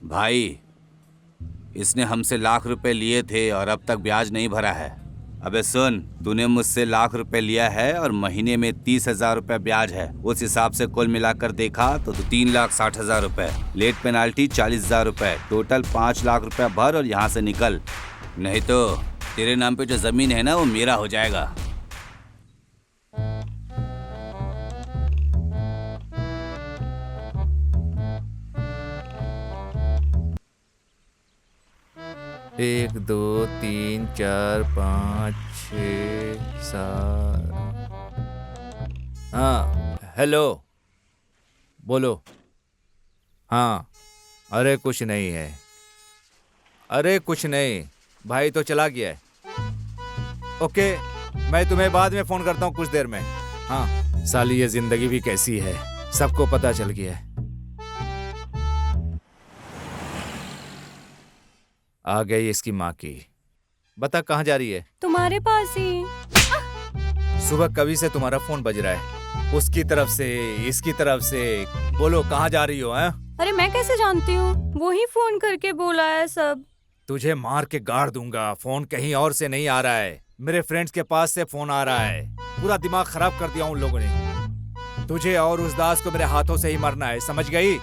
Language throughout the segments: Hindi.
भाई, इसने हमसे लाख रुपए लिए थे और अब तक ब्याज नहीं भरा है। अबे सुन, तूने मुझसे लाख रुपए लिया है और महीने में 30,000 रुपए ब्याज है। उस हिसाब से कुल मिलाकर देखा तो 3,60,000 रुपए, लेट पेनाल्टी 40,000 रुपए, टोटल 5 लाख रुपए भर और यहाँ से निकल, नहीं तो तेरे नाम पे जो जमीन है ना वो मेरा हो जाएगा। 1 2 3 4 5 6 7। हाँ हेलो, बोलो। हाँ, अरे कुछ नहीं है, अरे कुछ नहीं, भाई तो चला गया है। ओके, मैं तुम्हें बाद में फोन करता हूँ कुछ देर में। हाँ साली, ये जिंदगी भी कैसी है, सबको पता चल गया है। आ गई इसकी माँ की। बता कहाँ जा रही है? तुम्हारे पास ही। सुबह कभी से तुम्हारा फोन बज रहा है, उसकी तरफ से इसकी तरफ से। बोलो कहाँ जा रही हो? हैं? अरे मैं कैसे जानती हूँ, वो ही फोन करके बोला है सब। तुझे मार के गाड़ दूंगा। फोन कहीं और से नहीं आ रहा है, मेरे फ्रेंड्स के पास से फोन आ रहा है। पूरा दिमाग खराब कर दिया उन लोगों ने। तुझे और उस दास को मेरे हाथों से ही मरना है, समझ गई?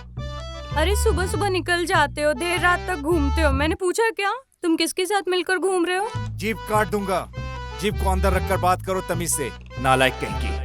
अरे सुबह सुबह निकल जाते हो, देर रात तक घूमते हो। मैंने पूछा क्या तुम किसके साथ मिलकर घूम रहे हो? जीभ काट दूंगा। जीभ को अंदर रखकर बात करो तमीज से, नालायक कहीं की।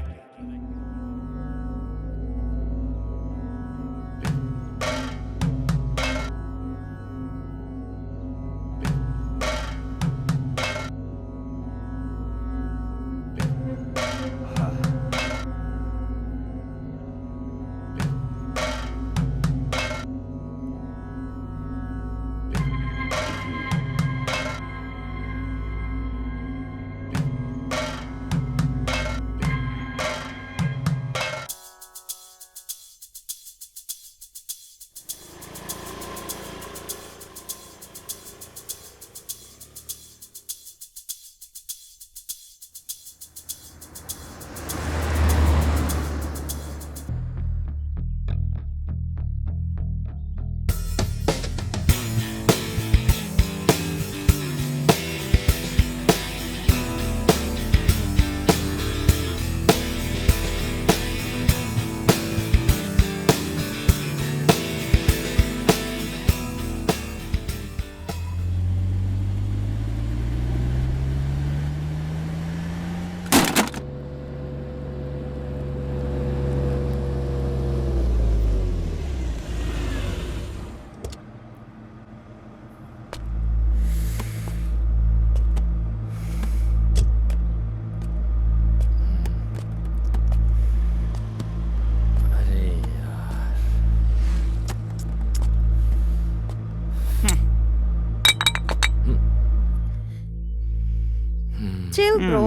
Chill bro,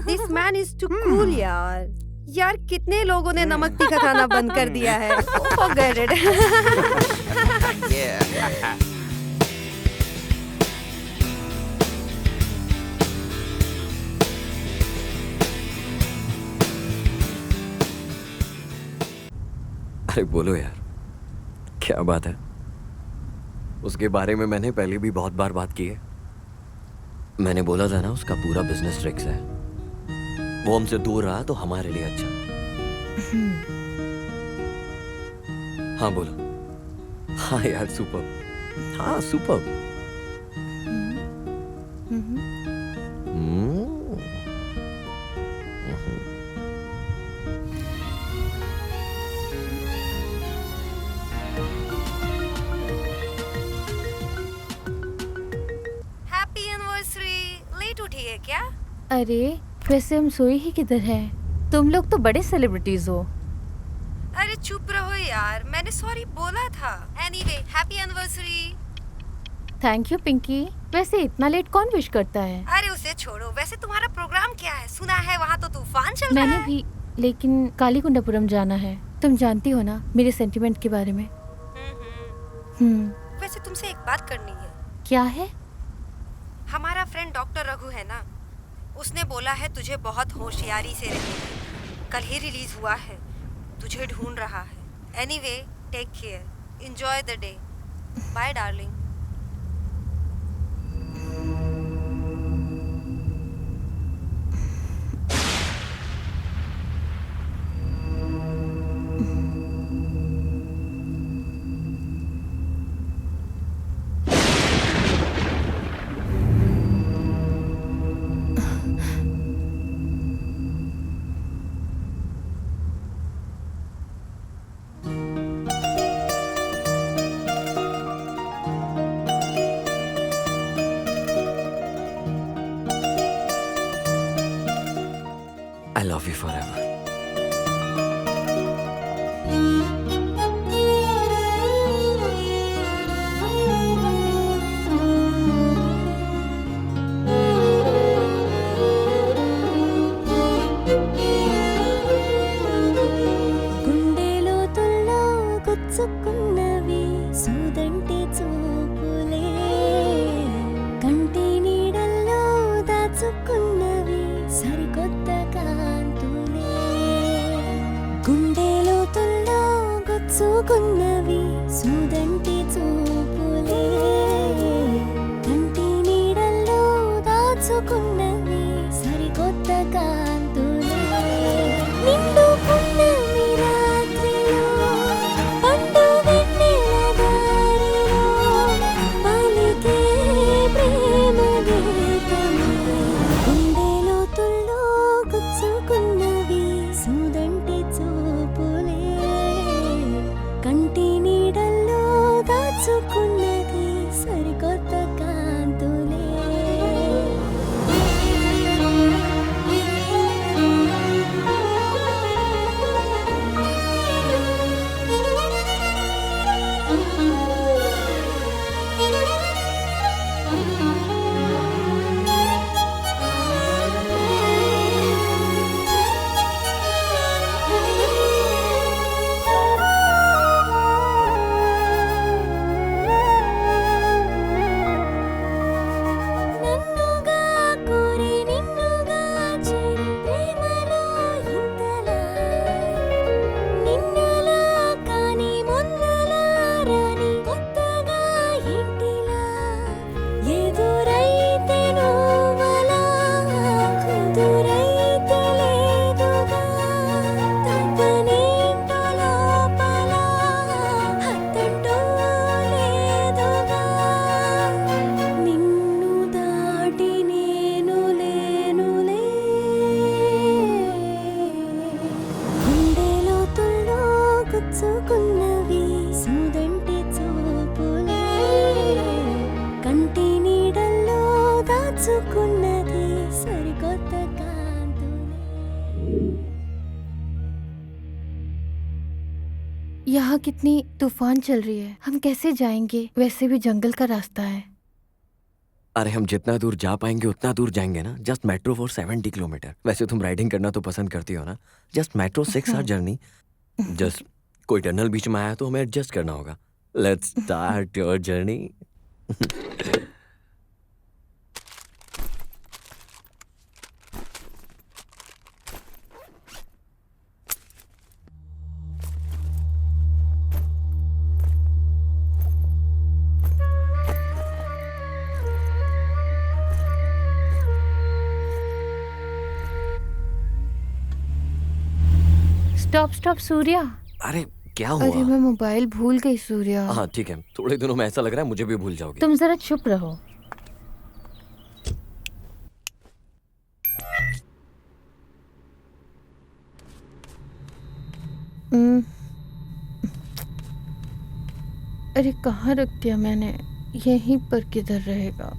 this man is too cool यार। यार कितने लोगों ने नमक तीखा खाना बंद कर दिया है। Forget it। अरे बोलो यार, क्या बात है? उसके बारे में मैंने पहले भी बहुत बार बात की है। मैंने बोला था ना, उसका पूरा बिजनेस ट्रिक्स है। वो हमसे दूर रहा तो हमारे लिए अच्छा। हाँ बोलो। हाँ यार सुपर। हाँ सुपर। Happy anniversary. लेट उठी है क्या? अरे वैसे हम सोए ही किधर है? तुम लोग तो बड़े सेलिब्रिटीज हो। अरे चुप रहो यार, मैंने सॉरी बोला था। Anyway happy anniversary. Thank you Pinky. वैसे इतना लेट कौन विश करता है? अरे उसे छोड़ो, वैसे तुम्हारा प्रोग्राम क्या है? सुना है वहाँ तो तूफान चल रहा मैंने है। भी, लेकिन कालीकुंडापुरम जाना है। तुम जानती हो ना मेरे सेंटिमेंट के बारे में। वैसे तुमसे एक बात करनी है। क्या है? हमारा फ्रेंड डॉक्टर रघु है ना, उसने बोला है तुझे बहुत होशियारी से रहने। कल ही रिलीज हुआ है, तुझे ढूंढ रहा है। Anyway take care, enjoy the day. Bye darling. I love you forever. గుండెలోతుల్లో గుచ్చుకున్నవి సూదంటి చూపులే, కంటి నీడల్లో దాచుకున్నవి సరికొత్త కాంతులే. గుండెలోతుల్లో గుచ్చుకున్నవి సూదంటి చూపులే, కంటి నీడల్లో దాచుకున్నవి సరికొత్త కాంతులే. నిండు పున్నమి రాత్రిలో పండు వెన్నెల దారిలో పలికే ప్రేమ గీతమే. గుండెలోతుల్లో గుచ్చుకున్నవి సూదంటి చూపులే, కంటి నీడల్లో దాచుకున్నది సరికొత్త కాంతులే. నన్నుగా కోరి నిన్నుగా చేరి ప్రేమలో ఇంతలా, నిన్నలా కాని మొన్నలా రాని కొత్తగా ఇంటిలా, ఎదురైతే నువ్వలా కుదురైతే లేదుగా, తప్పనేంటో లోపల హద్దంటూ లేదుగా. నిన్ను దాటి నేను లేనులే. గుండెలోతుల్లో గుచ్చుకున్నవి సూదంటి చూపులే, కంటి నీడల్లో దాచుకున్నది సరికొత్త కాంతులే. यहाँ कितनी तूफान चल रही है, हम कैसे जाएंगे? वैसे भी जंगल का रास्ता है। अरे हम जितना दूर जा पाएंगे उतना दूर जाएंगे ना. Just metro for 70 kilometre. वैसे तुम राइडिंग करना तो पसंद करती हो ना. Just metro 6 hour journey. Just कोई टनल बीच में आया तो हमें एडजस्ट करना होगा. Let's start your journey. Stop stop Surya. अरे क्या अरे हुआ? मैं मोबाइल भूल गई सूर्या। हाँ ठीक है. थोड़े दिनों में ऐसा लग रहा है मुझे भी भूल जाओगे. तुम जरा चुप रहो। अरे कहाँ रख दिया मैंने? यहीं पर किधर रहेगा?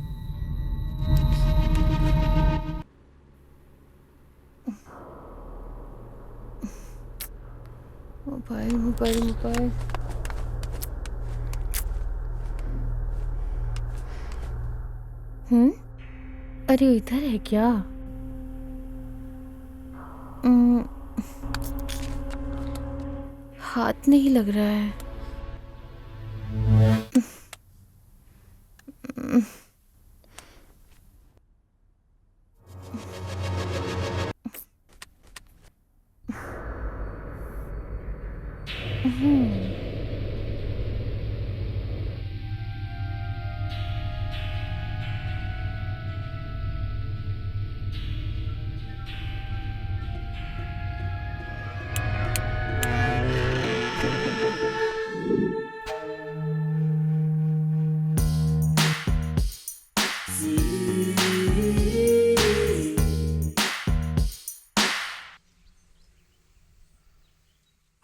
Mobile mobile mobile. अरे इधर है क्या? हाथ नहीं लग रहा है।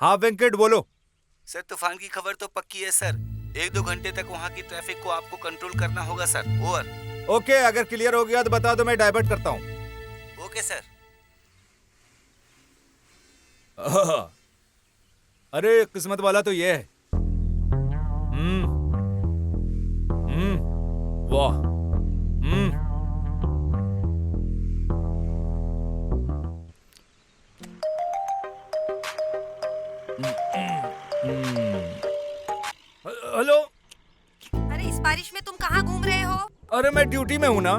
हाँ वेंकट बोलो। सर तूफान की खबर तो पक्की है सर। 1-2 घंटे तक वहाँ की ट्रैफिक को आपको कंट्रोल करना होगा सर। ओवर। ओके, अगर क्लियर हो गया तो बता दो, मैं डाइवर्ट करता हूँ। Okay sir. अरे किस्मत वाला तो ये है। वाह। हेलो। अरे इस बारिश में तुम कहाँ घूम रहे हो? अरे मैं ड्यूटी में हूँ ना।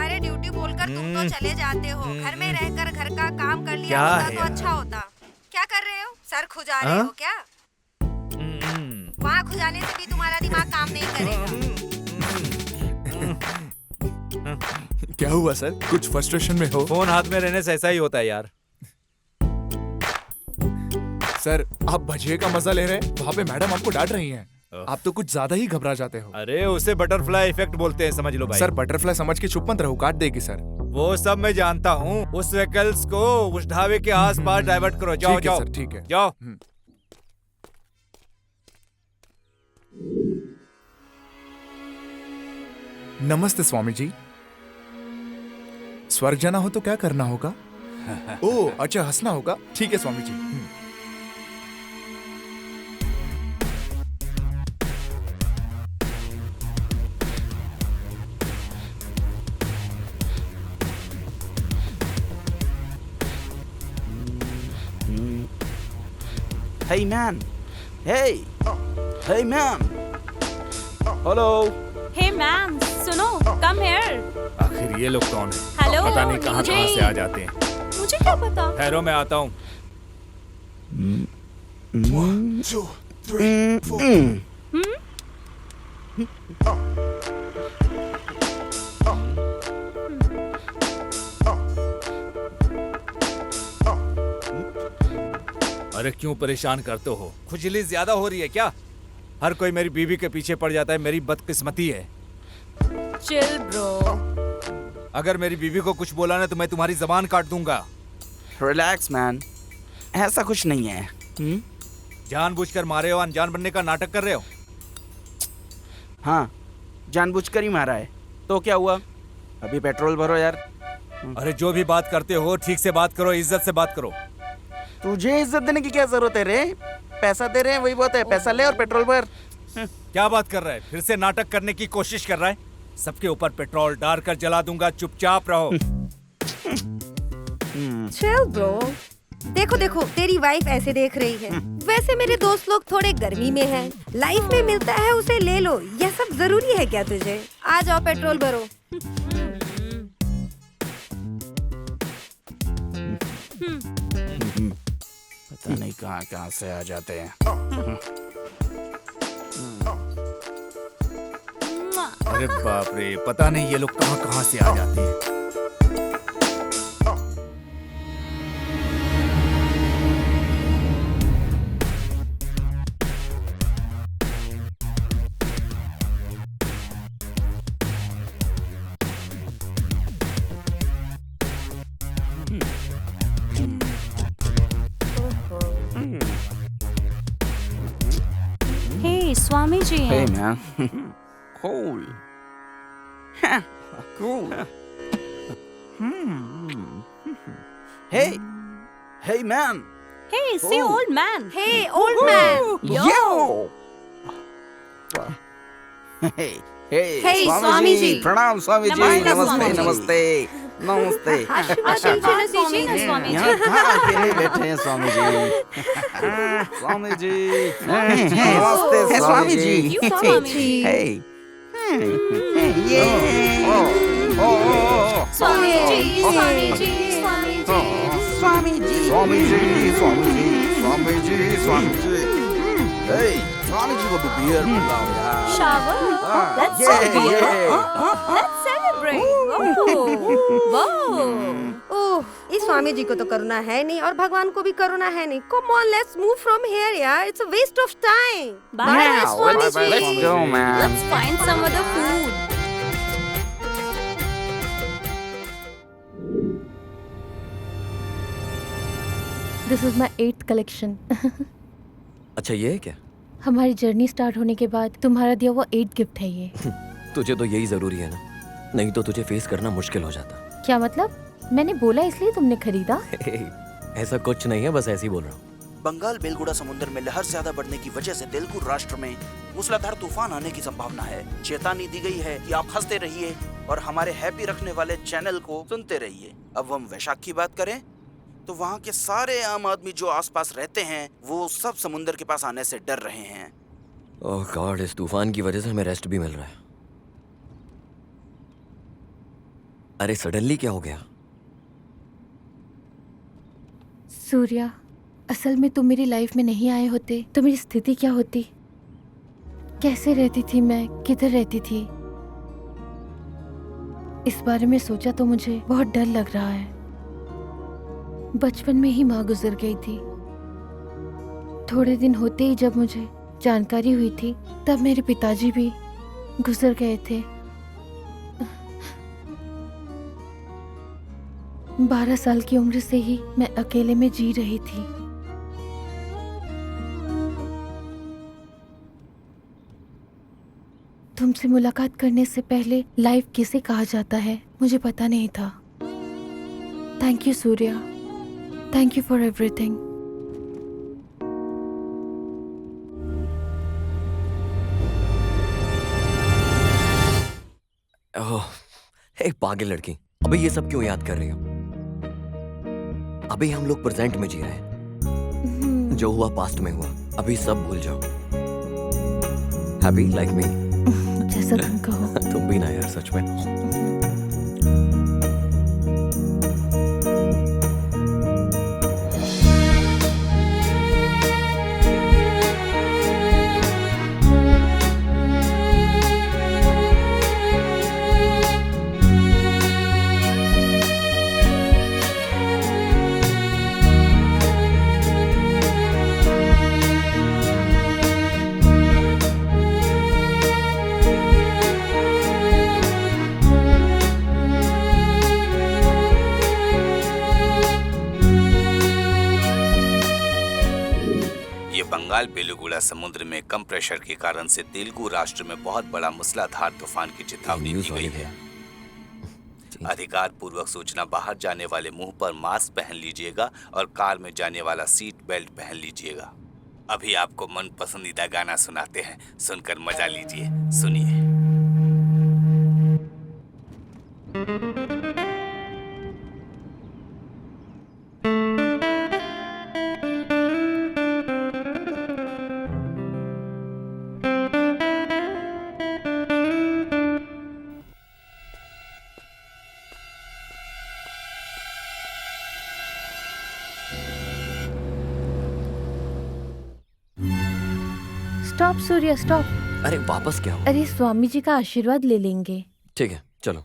अरे ड्यूटी बोलकर तुम तो चले जाते हो। घर में रहकर घर का काम कर लिया क्या होता है तो यार? अच्छा होता। क्या कर रहे हो? सर खुजा रहे हाँ? हो क्या? वहाँ खुजाने से भी तुम्हारा दिमाग काम नहीं करेगा। क्या हुआ सर, कुछ फ्रस्ट्रेशन में हो? फोन हाथ में रहने से ऐसा ही होता है यार। सर आप भजिए का मजा ले रहे हैं, वहाँ पे मैडम आपको डांट रही हैं। आप तो कुछ ज्यादा ही घबरा जाते हो। अरे उसे बटरफ्लाई इफेक्ट बोलते हैं, समझ लो भाई। सर बटरफ्लाई समझ के चुप मत रहो, काट देगी सर। वो सब मैं जानता हूँ। उस व्हीकल्स को उस ढाबे के आसपास डाइवर्ट करो। जाओ ठीक है जाओ सर, ठीक है। जाओ। नमस्ते स्वामी जी। स्वर्ग जाना हो तो क्या करना होगा? ओह अच्छा, हंसना होगा। ठीक है स्वामी ji. Hey man! Hey! Hey man! Hello! हे मैम सुनो, कम हियर। आखिर ये लोग कौन है? हेलो, पता नहीं कहाँ नीचे। कहाँ से आ जाते हैं। मुझे क्या पता? ठहरो मैं आता हूँ। अरे क्यों परेशान करते हो? खुजली ज्यादा हो रही है क्या? हर कोई मेरी बीवी के पीछे पड़ जाता है, मेरी बदकिस्मती है। Chill bro. अगर मेरी बीवी को कुछ बोला ना तो मैं तुम्हारी जबान काट दूंगा। Relax man! ऐसा कुछ नहीं है। जानबूझकर मारे हो, अनजान बनने का नाटक कर रहे हो। हाँ, जानबूझकर ही मारा है। तो क्या हुआ? अभी पेट्रोल भरो यार। अरे जो भी बात करते हो ठीक से बात करो, इज्जत से बात करो। तुझे इज्जत देने की क्या जरूरत है रे? पैसा दे रहे हैं वही बहुत है। पैसा ले और पेट्रोल भर। क्या बात कर रहा है? फिर से नाटक करने की कोशिश कर रहा है? सबके ऊपर पेट्रोल डाल कर जला दूंगा, चुपचाप रहो। Chill bro. देखो देखो, तेरी वाइफ ऐसे देख रही है। वैसे मेरे दोस्त लोग थोड़े गर्मी में हैं। लाइफ में मिलता है उसे ले लो। यह सब जरूरी है क्या तुझे? आ जाओ पेट्रोल भरो। पता नहीं कहाँ कहाँ से आ जाते हैं। अरे बाप रे, पता नहीं ये लोग कहाँ कहाँ से आ जाते हैं। हे स्वामी जी Hey हैं। man! Cool! Cool! Hey! Hey man! Hey see old man. Hey old man. Yo! Hey! Hey! Hey, Swami ji. प्रणाम स्वामी जी। नमस्ते, नमस्ते स्वामी जी। नमस्ते नमस्ते। आशीर्वाद दीजिए ना स्वामी जी। यहाँ कहाँ अकेले बैठे हैं स्वामी जी? स्वामी जी। नमस्ते Swami ji. You Swami ji. Hey! ये स्वामी जी, स्वामी जी, स्वामी जी। स्वामी जी स्वामी जी स्वामी जी स्वामी जी स्वामी जी। Hey! स्वामी जी को भी बियर पिलाओ यार। Shower? Let's Yeah, celebrate. yeah. Let's celebrate. Wow. ओह, इस स्वामी जी को तो करुणा है नहीं और भगवान को भी करुणा है नहीं। Come on, let's move from here यार। It's a waste of time. Bye, Yeah, Swami bye, bye. जी। Let's go, man. Let's find some other food. This is my 8th collection. अच्छा ये है क्या? हमारी जर्नी स्टार्ट होने के बाद तुम्हारा दिया हुआ 8th गिफ्ट है ये। तुझे तो यही जरूरी है ना, नहीं तो तुझे फेस करना मुश्किल हो जाता। क्या मतलब? मैंने बोला इसलिए तुमने खरीदा? ऐसा कुछ नहीं है, बस ऐसे ही बोल रहा हूँ। बंगाल बेलगुड़ा समुद्र में लहर ज्यादा बढ़ने की वजह से तेलुगु राष्ट्र में मूसलाधार तूफान आने की संभावना है। चेतावनी दी गई है कि आप हंसते रहिए और हमारे हैप्पी रखने वाले चैनल को सुनते रहिए। अब हम वैशाख की बात करें तो वहाँ के सारे आम आदमी जो आसपास रहते हैं वो सब समुद्र के पास आने से डर रहे हैं। ओह गॉड, इस तूफान की वजह से हमें रेस्ट भी मिल रहा है। अरे सडनली क्या हो गया? सूर्या, असल में तुम मेरी लाइफ में नहीं आए होते तो मेरी स्थिति क्या होती? कैसे रहती थी मैं, किधर रहती थी? इस बारे में सोचा तो मुझे बहुत डर लग रहा है। बचपन में ही माँ गुजर गई थी। थोड़े दिन होते ही जब मुझे जानकारी हुई थी तब मेरे पिताजी भी गुजर गए थे। 12 साल की उम्र से ही मैं अकेले में जी रही थी। तुमसे मुलाकात करने से पहले लाइफ किसे कहा जाता है मुझे पता नहीं था। Thank you Surya, thank you for everything. Oh, hey पागल लड़की, अबे ये सब क्यों याद कर रही हो? अभी हम लोग प्रेजेंट में जी रहे हैं। जो हुआ पास्ट में हुआ, अभी सब भूल जाओ। Happy like me? जैसा तुम कहो। तुम भी ना यार, सच में। बंगाल बेलुगुड़ा समुद्र में कम प्रेशर के कारण से तेलुगु राष्ट्र में बहुत बड़ा मूसलाधार तूफान की चेतावनी दी गई है। अधिकार पूर्वक सूचना, बाहर जाने वाले मुंह पर मास्क पहन लीजिएगा और कार में जाने वाला सीट बेल्ट पहन लीजिएगा। अभी आपको मन पसंदीदा गाना सुनाते हैं, सुनकर मजा लीजिए। सुनिए। Stop Surya, stop. अरे वापस क्या हो? अरे स्वामी जी का आशीर्वाद ले लेंगे। ठीक है, चलो।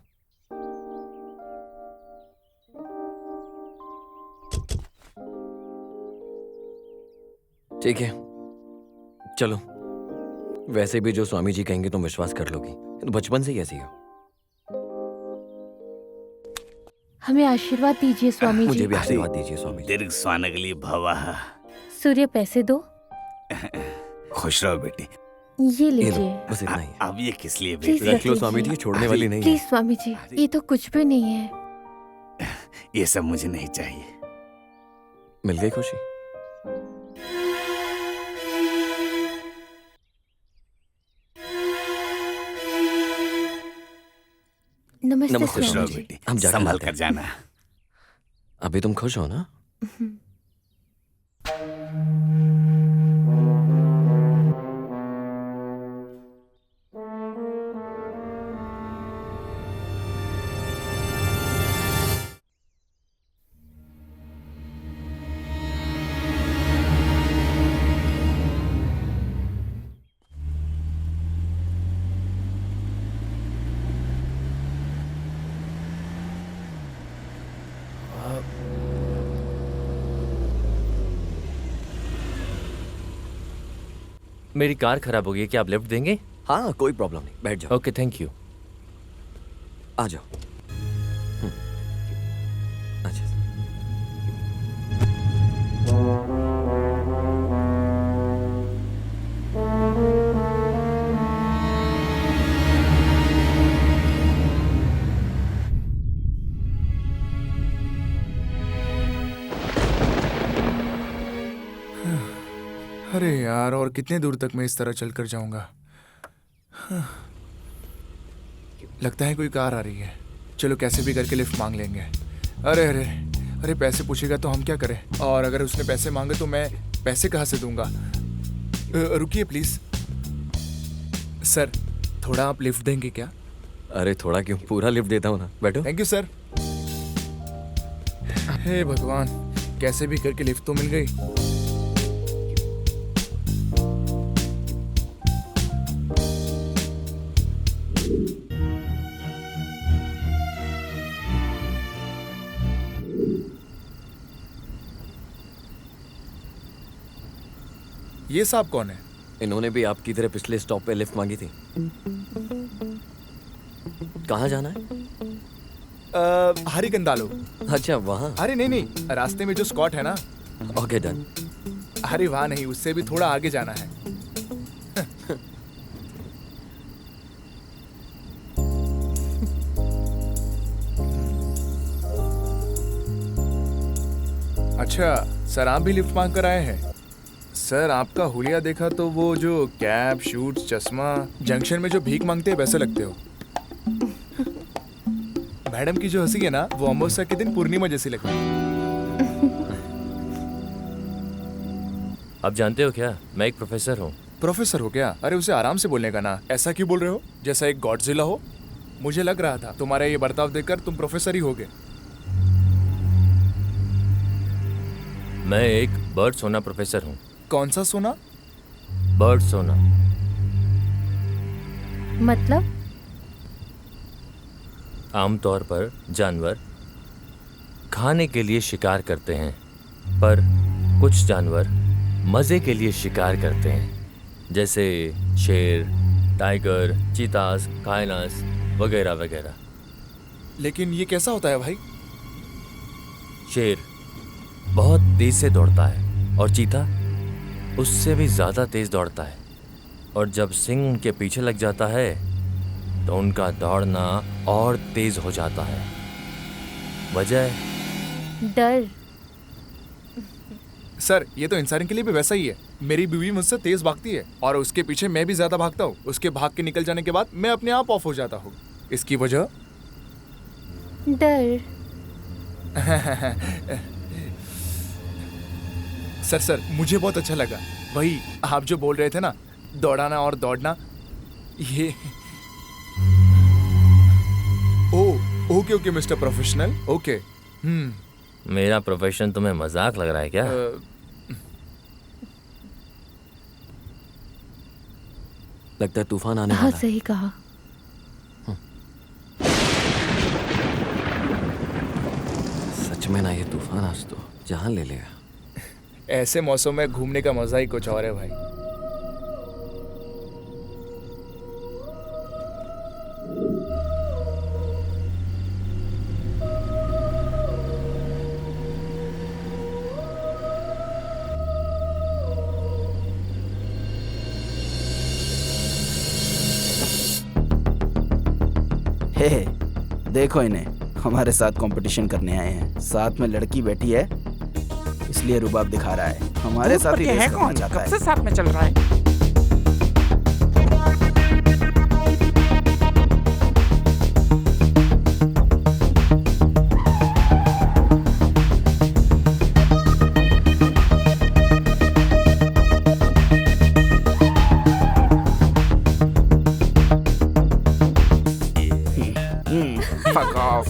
ठीक है, चलो। वैसे भी जो स्वामी जी कहेंगे तुम विश्वास कर लोगी, तो बचपन से ही ऐसी हो। हमें आशीर्वाद दीजिए स्वामी जी। मुझे भी आशीर्वाद दीजिए स्वामी जी। दीर्घ स्वानगली भवः। सूर्य, पैसे दो। खुश रहो बेटी। ये ये लो, लीजिए। बस इतना ही है। अब ये किस लिए प्लीज बेटी? रख लो स्वामी जी, छोड़ने वाली नहीं है। प्लीज स्वामी जी, ये तो कुछ भी नहीं है। ये सब मुझे नहीं चाहिए। मिल गई खुशी? नमस्ते नमस्ते खुश रहो स्वामी जी। बेटी, हम जाकर संभल आते कर हैं। जाना। अभी तुम खुश हो ना? मेरी कार खराब हो गई, क्या आप लिफ्ट देंगे? हाँ, कोई प्रॉब्लम नहीं, बैठ जाओ। Okay, thank you. आ जाओ। अच्छा। अरे यार, और कितने दूर तक मैं इस तरह चलकर जाऊंगा? लगता है कोई कार आ रही है। चलो कैसे भी करके लिफ्ट मांग लेंगे। अरे अरे अरे, पैसे पूछेगा तो हम क्या करें? और अगर उसने पैसे मांगे तो मैं पैसे कहाँ से दूंगा? रुकिए प्लीज सर, थोड़ा आप लिफ्ट देंगे क्या? अरे थोड़ा क्यों, पूरा लिफ्ट देता हूँ ना, बैठो। Thank you sir. हे भगवान, कैसे भी करके लिफ्ट तो मिल गई। ये साहब कौन है? इन्होंने भी आपकी तरह पिछले स्टॉप पे लिफ्ट मांगी थी। कहाँ जाना है? हरिकंदालो। अच्छा वहाँ? अरे नहीं नहीं, रास्ते में जो स्कॉट है ना। Okay done. अरे वहाँ नहीं, उससे भी थोड़ा आगे जाना है। अच्छा सर, आप भी लिफ्ट मांग कर आए हैं? सर आपका हुलिया देखा तो वो जो कैप, शूट्स, चश्मा, जंक्शन में जो भीख मांगते हैं वैसे लगते हो। मैडम की जो हंसी है ना, वो अमावस्या के दिन पूर्णिमा जैसी लगती है। आप जानते हो क्या, मैं एक प्रोफेसर हूँ। प्रोफेसर हो क्या? अरे उसे आराम से बोलने का ना, ऐसा क्यों बोल रहे हो जैसा एक गॉडजिला हो? मुझे लग रहा था तुम्हारा ये बर्ताव देखकर तुम प्रोफेसर ही होगे। मैं एक बर्ड सोना प्रोफेसर हूँ। कौन सा सोना? बर्ड सोना। मतलब? आमतौर पर जानवर खाने के लिए शिकार करते हैं, पर कुछ जानवर मजे के लिए शिकार करते हैं, जैसे शेर, टाइगर, चीतास, कायनास वगैरह वगैरह। लेकिन ये कैसा होता है भाई? शेर बहुत तेज से दौड़ता है और चीता उससे भी ज्यादा तेज दौड़ता है, और जब सिंह उनके पीछे लग जाता है तो उनका दौड़ना और तेज हो जाता है। वजह? डर। सर ये तो इंसान के लिए भी वैसा ही है। मेरी बीवी मुझसे तेज भागती है और उसके पीछे मैं भी ज्यादा भागता हूँ। उसके भाग के निकल जाने के बाद मैं अपने आप ऑफ हो जाता हूँ। इसकी वजह? डर। सर मुझे बहुत अच्छा लगा। वही आप जो बोल रहे थे ना, दौड़ाना और दौड़ना, ये ओके मिस्टर प्रोफेशनल, ओके। मेरा प्रोफेशन तुम्हें मजाक लग रहा है क्या? लगता है तूफान आने हाँ वाला है। सही कहा। सच में ना, ये तूफान आज तो जान ले लेगा। ऐसे मौसम में घूमने का मजा ही कुछ और है भाई। हे देखो इन्हें, हमारे साथ कंपटीशन करने आए हैं। साथ में लड़की बैठी है इसलिए रुबाब दिखा रहा है। हमारे साथ ही रेस करना चाहता है। कब से साथ में चल रहा है? Fuck off.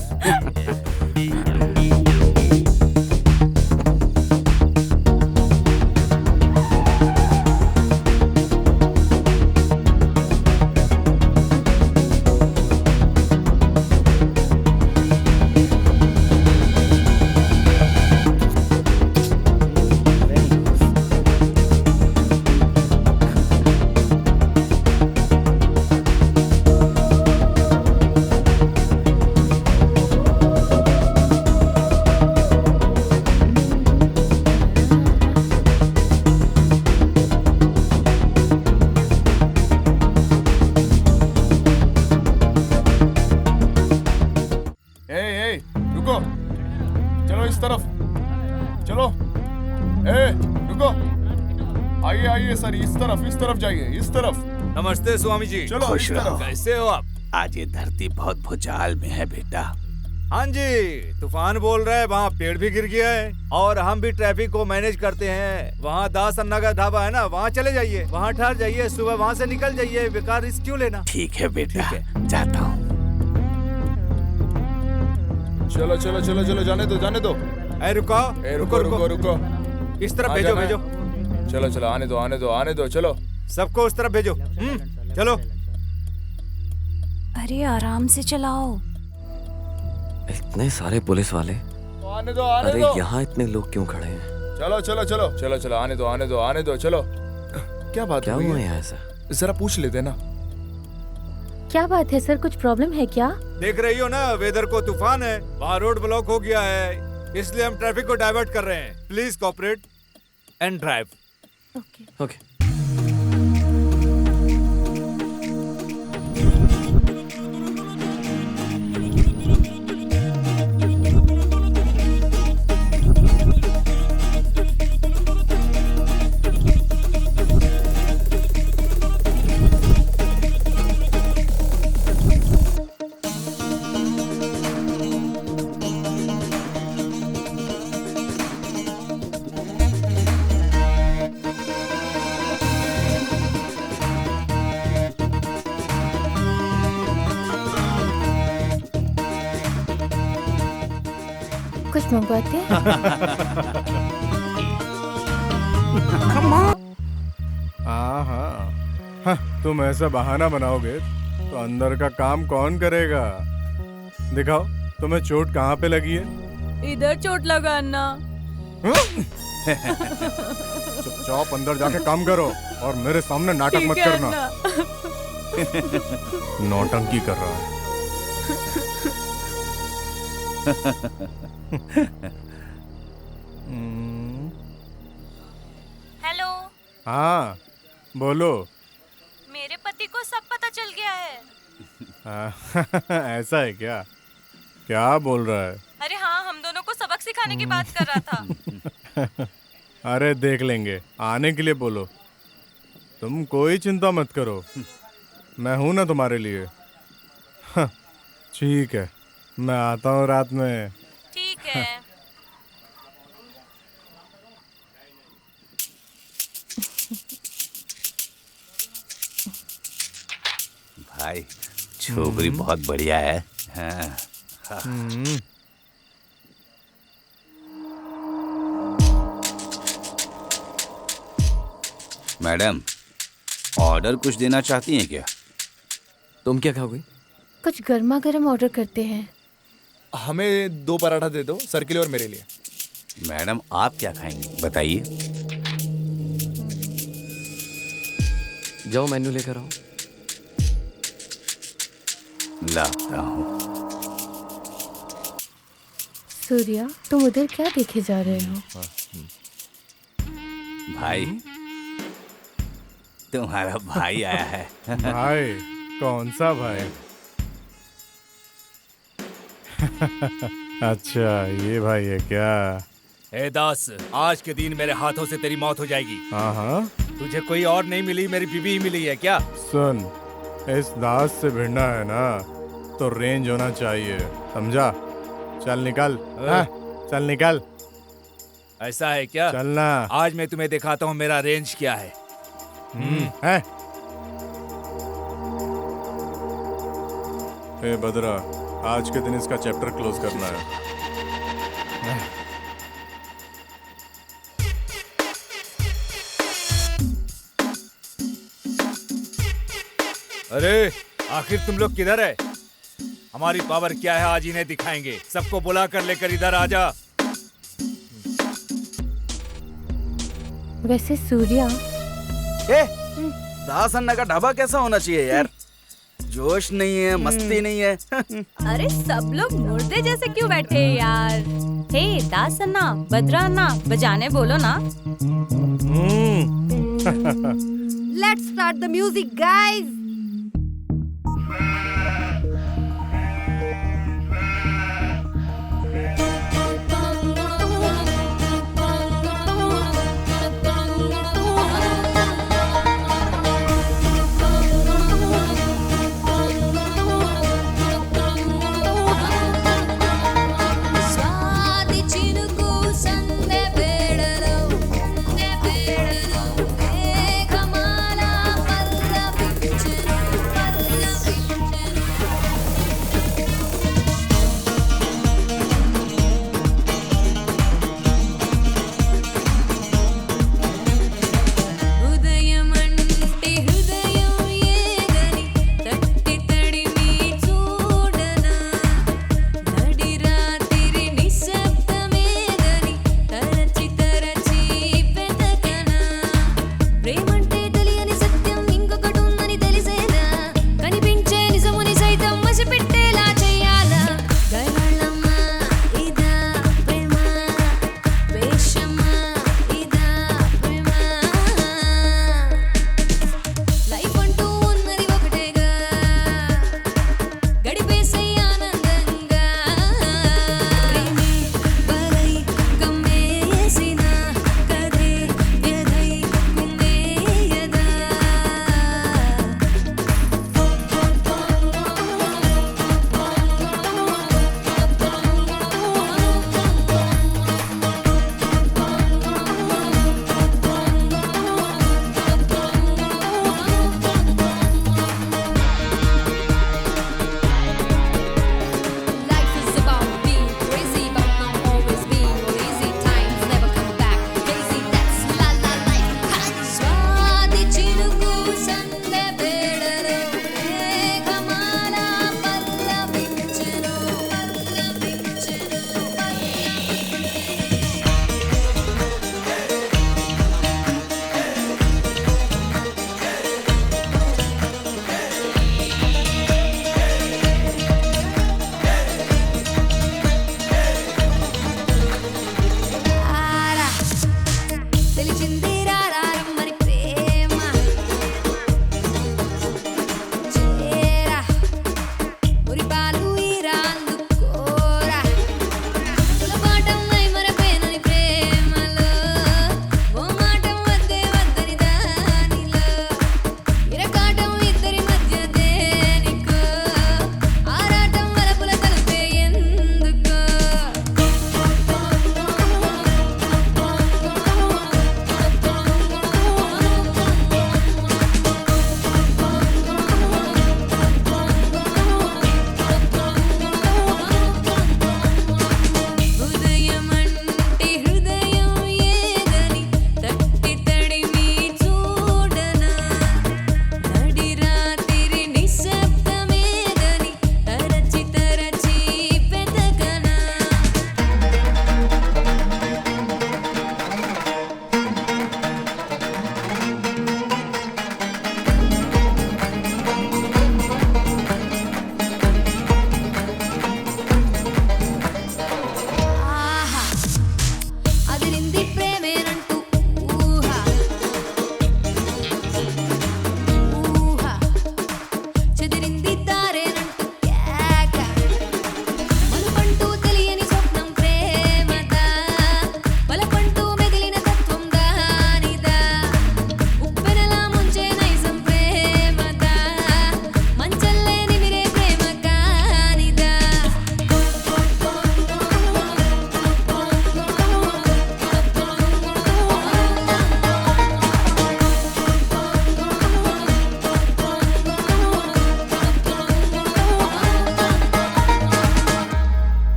रुको, चलो इस तरफ चलो। रुको, आइए जाइए सर, इस तरफ जाइए, इस तरफ। नमस्ते स्वामी जी। चलो खुश इस रहो। तरफ। कैसे हो आप? आज ये धरती बहुत भूचाल में है बेटा। हाँ जी, तूफान बोल रहा है, वहाँ पेड़ भी गिर गया है और हम भी ट्रैफिक को मैनेज करते हैं। वहाँ दास अन्ना का ढाबा है ना, वहाँ चले जाइए, वहाँ ठहर जाइए, सुबह वहाँ से निकल जाइए, बेकार रिस्क क्यों लेना। ठीक है बेटा, ठीक जाता हूँ। चलो चलो चलो चलो, जाने दो। ए रुको रुको। इस तरफ आ भेजो जाना है। भेजो, चलो चलो, आने दो, चलो। सबको उस तरफ भेजो। चलो। अरे आराम से चलाओ। इतने सारे पुलिस वाले, आने दो। अरे यहाँ इतने लोग क्यों खड़े हैं? चलो, आने दो, चलो। क्या बात क्या हुई हुआ है? यहाँ ऐसा? जरा पूछ लेते ना। क्या बात है सर, कुछ प्रॉब्लम है क्या? देख रही हो ना, वेदर को तूफान है, वहाँ रोड ब्लॉक हो गया है, इसलिए हम ट्रैफिक को डाइवर्ट कर रहे हैं। Please cooperate and drive. Okay. कुछ मंगवाते हैं? हाँ, तुम ऐसा बहाना बनाओगे तो अंदर का काम कौन करेगा? दिखाओ तुम्हें चोट कहाँ पे लगी है। इधर चोट लगा अन्ना। चुपचाप अंदर जाके काम करो और मेरे सामने नाटक मत ठीक है करना। अन्ना। नौटंकी कर रहा है। हेलो। हाँ बोलो। मेरे पति को सब पता चल गया है। ऐसा है क्या? क्या बोल रहा है? अरे हाँ, हम दोनों को सबक सिखाने की बात कर रहा था। अरे देख लेंगे, आने के लिए बोलो। तुम कोई चिंता मत करो, मैं हूं ना तुम्हारे लिए। हाँ, ठीक है, मैं आता हूँ रात में। ठीक है। भाई छोकरी बहुत बढ़िया है। हाँ। मैडम, ऑर्डर कुछ देना चाहती हैं क्या? तुम क्या खाओगे? कुछ गर्मा गर्म ऑर्डर करते हैं। हमें 2 पराठा दे दो, सर के लिए और मेरे लिए। मैडम आप क्या खाएंगी बताइए। जाओ मेन्यू लेकर आओ। लाता हूँ। सूर्या, तुम उधर क्या देखे जा रहे हो? भाई, तुम्हारा भाई आया है। भाई? कौन सा भाई? अच्छा, ये भाई है क्या? ए दास, आज के दिन मेरे हाथों से तेरी मौत हो जाएगी। हाँ, तुझे कोई और नहीं मिली, मेरी बीवी ही मिली है क्या? सुन, इस दास से भिड़ना है ना तो रेंज होना चाहिए, समझा? चल निकल। हाँ, चल निकल। ऐसा है क्या? चलना। आज मैं तुम्हें दिखाता हूँ मेरा रेंज क्या है। है? ए बदरा, आज के दिन इसका चैप्टर क्लोज करना है। अरे आखिर तुम लोग किधर है? हमारी पावर क्या है आज इन्हें दिखाएंगे। सबको बुला कर लेकर इधर आ जा। वैसे सूर्या, दास अन्ना का ढाबा कैसा होना चाहिए यार? जोश नहीं है, मस्ती नहीं है। अरे सब लोग मुर्दे जैसे क्यों बैठे हैं यार? हे दास अन्ना, बद्रा अन्ना, बजाने बोलो ना। Let's start the music guys.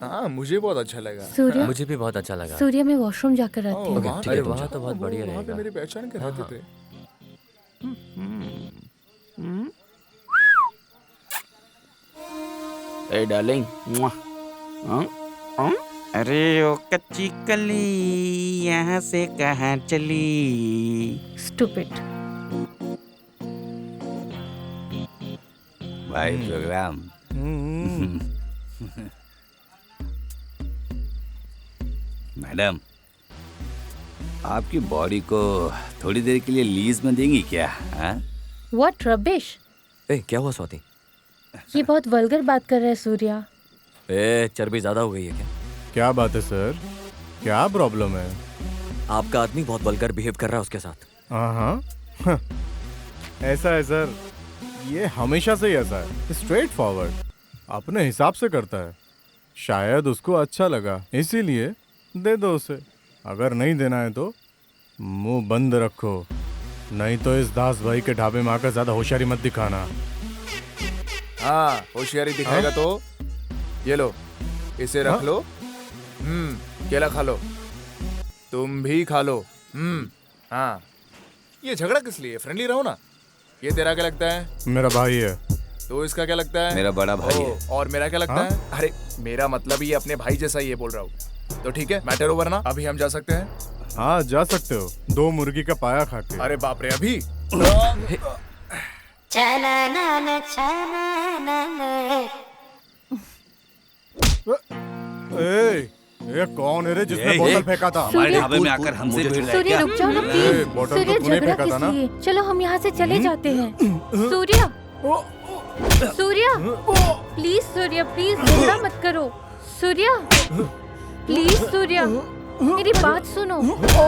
हाँ मुझे बहुत अच्छा लगा। सूर्या, मुझे भी बहुत अच्छा लगा। सूर्या मैं वॉशरूम जाकर आती हूँ। वहाँ अरे पे वहाँ तो बहुत बढ़िया वहाँ पे रहेगा। मेरी पहचान के रहते थे। ए डार्लिंग, अरे ओ कच्ची कली यहाँ से कहाँ चली? स्टूपिड। भाई प्रोग्राम। मैडम, आपकी बॉडी को थोड़ी देर के लिए लीज में देंगी क्या? हाँ? What rubbish. ए क्या हुआ स्वाति? ये बहुत वल्गर बात कर रहा है सूर्या। ए चर्बी ज्यादा हो गई है क्या? क्या बात है सर, क्या प्रॉब्लम है? आपका आदमी बहुत वल्गर बिहेव कर रहा है उसके साथ। हाँ ऐसा है सर, ये हमेशा से ही ऐसा है, स्ट्रेट फॉरवर्ड, अपने हिसाब से करता है। शायद उसको अच्छा लगा इसीलिए दे दो उसे। अगर नहीं देना है तो मुंह बंद रखो, नहीं तो इस दास भाई के ढाबे में आकर ज्यादा होशियारी मत दिखाना। हाँ होशियारी दिखाएगा तो ये लो, इसे रख लो। केला खा लो, तुम भी खा लो। हाँ ये झगड़ा किस लिए? फ्रेंडली रहो ना। ये तेरा क्या लगता है? मेरा भाई है। तो इसका क्या लगता है? मेरा बड़ा भाई है। और मेरा क्या लगता है? अरे मेरा मतलब ये अपने भाई जैसा ही है बोल रहा हूँ। तो ठीक है, मैटर ओवर ना, अभी हम जा सकते हैं। हाँ जा सकते हो, 2 मुर्गी का पाया खा के। अरे बाप रे, अभी? ये कौन है रे जिसने बोतल फेंका था? हमारे ढाबे में आकर हमसे भिड़ रहा है सूर्या क्या? रुक जाओ ना प्लीज। बोतल सूर्या तो तूने झगड़ा फेंका था किस ना? लिए? चलो हम यहाँ से चले जाते हैं। सूर्या, सूर्या प्लीज, सूर्या प्लीज झगड़ा मत करो। सूर्या प्लीज, सूर्या मेरी बात सुनो,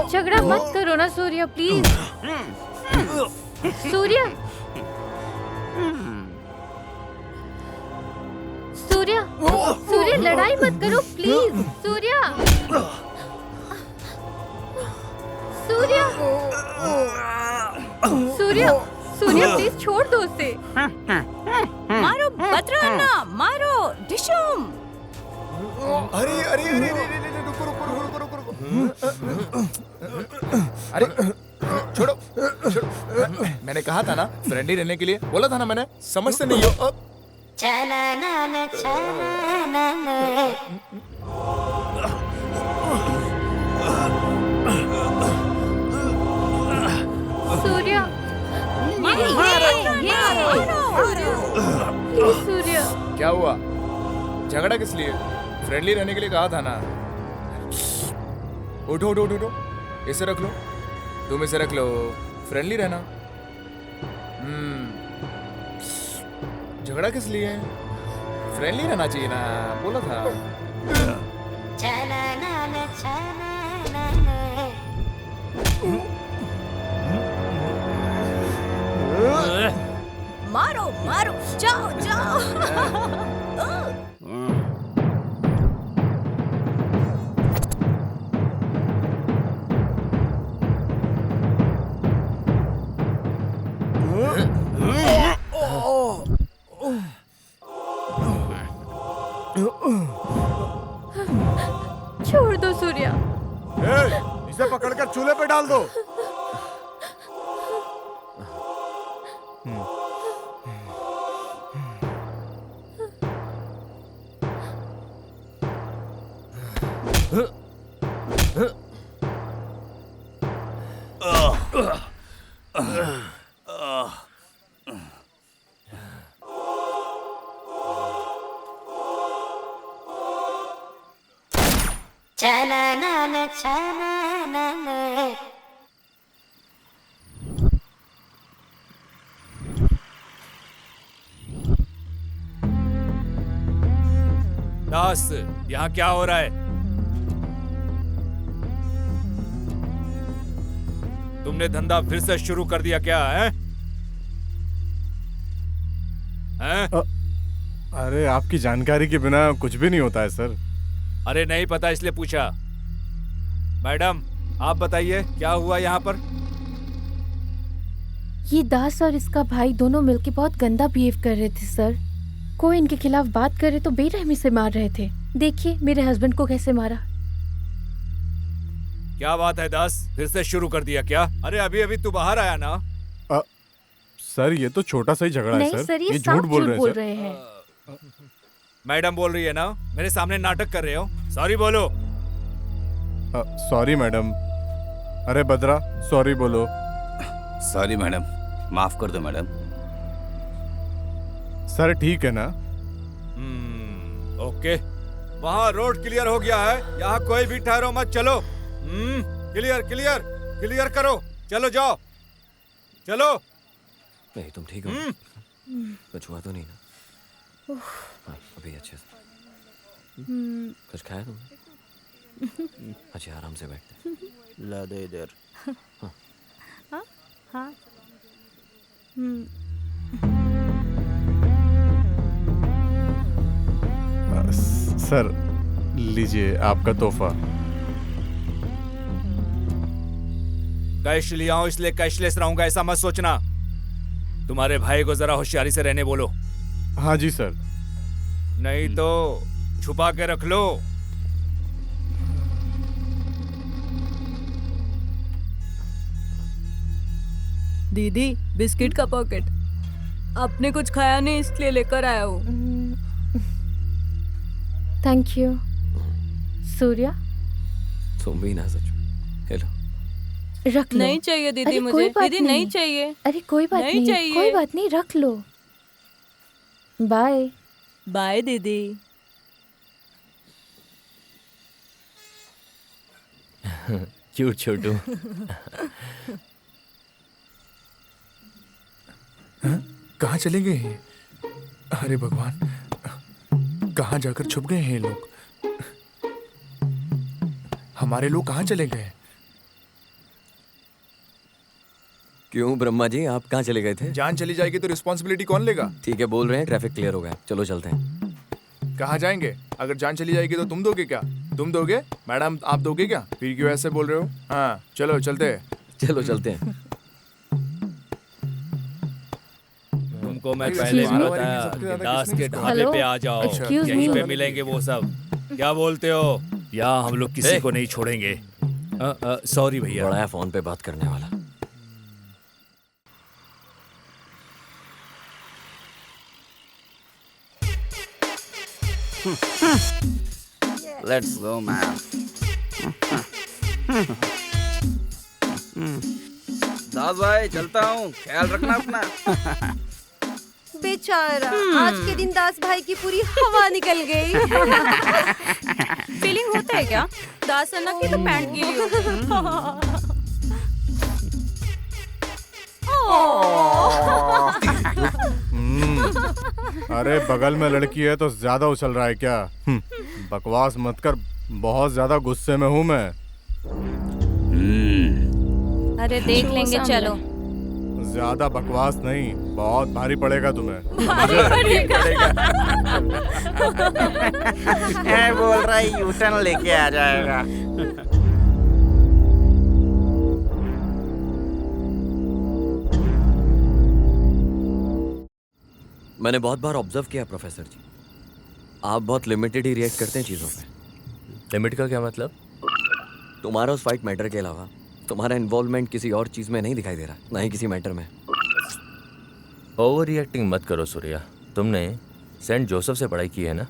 झगड़ा मत करो ना सूर्या प्लीज। सूर्या, सूर्या, सूर्या लड़ाई मत करो प्लीज। सूर्या, सूर्या, सूर्या, सूर्या प्लीज छोड़ दो उसे। मारो बतराना, मारो डिशुम। अरे अरे अरे रुको रुको रुको रुको रुको। अरे छोड़ो छोड़ो, मैंने कहा था ना फ्रेंडली रहने के लिए, बोला था ना मैंने, समझते नहीं हो। सूर्या प्लीज, सूर्या क्या हुआ? झगड़ा किस लिए? फ्रेंडली रहने के लिए कहा था ना। उठो उठो उठो उठो, इसे रख लो, तुम इसे रख लो, फ्रेंडली रहना। झगड़ा किस लिए? फ्रेंडली रहना चाहिए ना, बोला था। मारो मारो, जाओ जाओ। छोड़ दो सूर्या। इसे पकड़कर चूल्हे पे डाल दो। दास, यहाँ क्या हो रहा है? तुमने धंधा फिर से शुरू कर दिया क्या है? हैं? अरे आपकी जानकारी के बिना कुछ भी नहीं होता है सर। अरे नहीं पता इसलिए पूछा। मैडम आप बताइए क्या हुआ यहाँ पर? ये दास और इसका भाई दोनों मिलके बहुत गंदा बिहेव कर रहे थे सर। कोई इनके खिलाफ बात करे तो बेरहमी से मार रहे थे। देखिए मेरे हस्बैंड को कैसे मारा। क्या बात है दास, फिर से शुरू कर दिया क्या? अरे अभी अभी तू बाहर आया ना। सर ये तो छोटा सा ही झगड़ा है नहीं सर, ये झूठ बोल रहे हैं। मैडम बोल रही है ना, मेरे सामने नाटक कर रहे हो। सॉरी बोलो। Sorry madam. अरे बद्रा सॉरी बोलो। सॉरी मैडम, माफ कर दो मैडम। सर ठीक है ना? ओके, वहाँ रोड क्लियर हो गया है, यहाँ कोई भी ठहरो मत, चलो। क्लियर क्लियर क्लियर करो, चलो जाओ, चलो। नहीं तुम ठीक हो? कुछ हुआ तो नहीं ना? हाँ, अभी अच्छे से। कुछ खाया तुमने? अच्छा आराम से बैठते। ला दे इधर। हाँ हाँ। सर लीजिए आपका तोहफा। कैश लिया हूं इसलिए कैशलेस रहूंगा ऐसा मत सोचना। तुम्हारे भाई को जरा होशियारी से रहने बोलो। हाँ जी सर। नहीं तो छुपा के रख लो। दीदी बिस्किट का पॉकेट, आपने कुछ खाया नहीं इसलिए लेकर आया हूँ। Thank you. सूर्या तुम भी ना सच। हेलो। रख लो। नहीं चाहिए दीदी अरे मुझे। कोई बात दीदी नहीं चाहिए। अरे कोई बात नहीं नहीं, चाहिए। कोई बात नहीं, रख लो। बाय बाय दीदी। क्यूट छोटू। कहाँ चले गए हैं? अरे भगवान, कहाँ जाकर छुप गए हैं ये लोग? हमारे लोग कहाँ चले गए? क्यों ब्रह्मा जी, आप कहाँ चले गए थे? जान चली जाएगी तो रिस्पॉन्सिबिलिटी कौन लेगा? ठीक है, बोल रहे हैं ट्रैफिक क्लियर हो गया, चलो चलते हैं। कहाँ जाएंगे? अगर जान चली जाएगी तो तुम दोगे क्या? तुम दोगे? मैडम आप दोगे क्या? फिर क्यों ऐसे बोल रहे हो? हाँ चलो चलते हैं। चलो चलते हैं। तुमको मैं पहले भी बताया कि दास के ढाबे पे आ जाओ, Excuse यहीं me. पे मिलेंगे वो सब। क्या बोलते हो? यहाँ हम लोग किसी को नहीं छोड़ेंगे। सॉरी भैया। बड़ा है फोन पे बात करने वाला। Let's go man. दास भाई चलता हूँ, ख्याल रखना अपना। बेचारा, आज के दिन दास भाई की पूरी हवा निकल गई। फीलिंग होता है क्या? दास अन्ना की तो पैंट गीली हो गई। अरे बगल में लड़की है तो ज्यादा उछल रहा है क्या? बकवास मत कर, बहुत ज्यादा गुस्से में हूँ मैं। अरे देख लेंगे, चलो। ज्यादा बकवास नहीं, बहुत भारी पड़ेगा तुम्हें। बोल रहा है यूटर्न लेके आ जाएगा। मैंने बहुत बार ऑब्जर्व किया प्रोफेसर जी, आप बहुत लिमिटेड ही रिएक्ट करते हैं चीज़ों पे। लिमिट का क्या मतलब? तुम्हारा उस फाइट मैटर के अलावा तुम्हारा इन्वॉल्वमेंट किसी और चीज़ में नहीं दिखाई दे रहा, ना ही किसी मैटर में। ओवर रिएक्टिंग मत करो सूर्या। तुमने सेंट जोसेफ से पढ़ाई की है ना?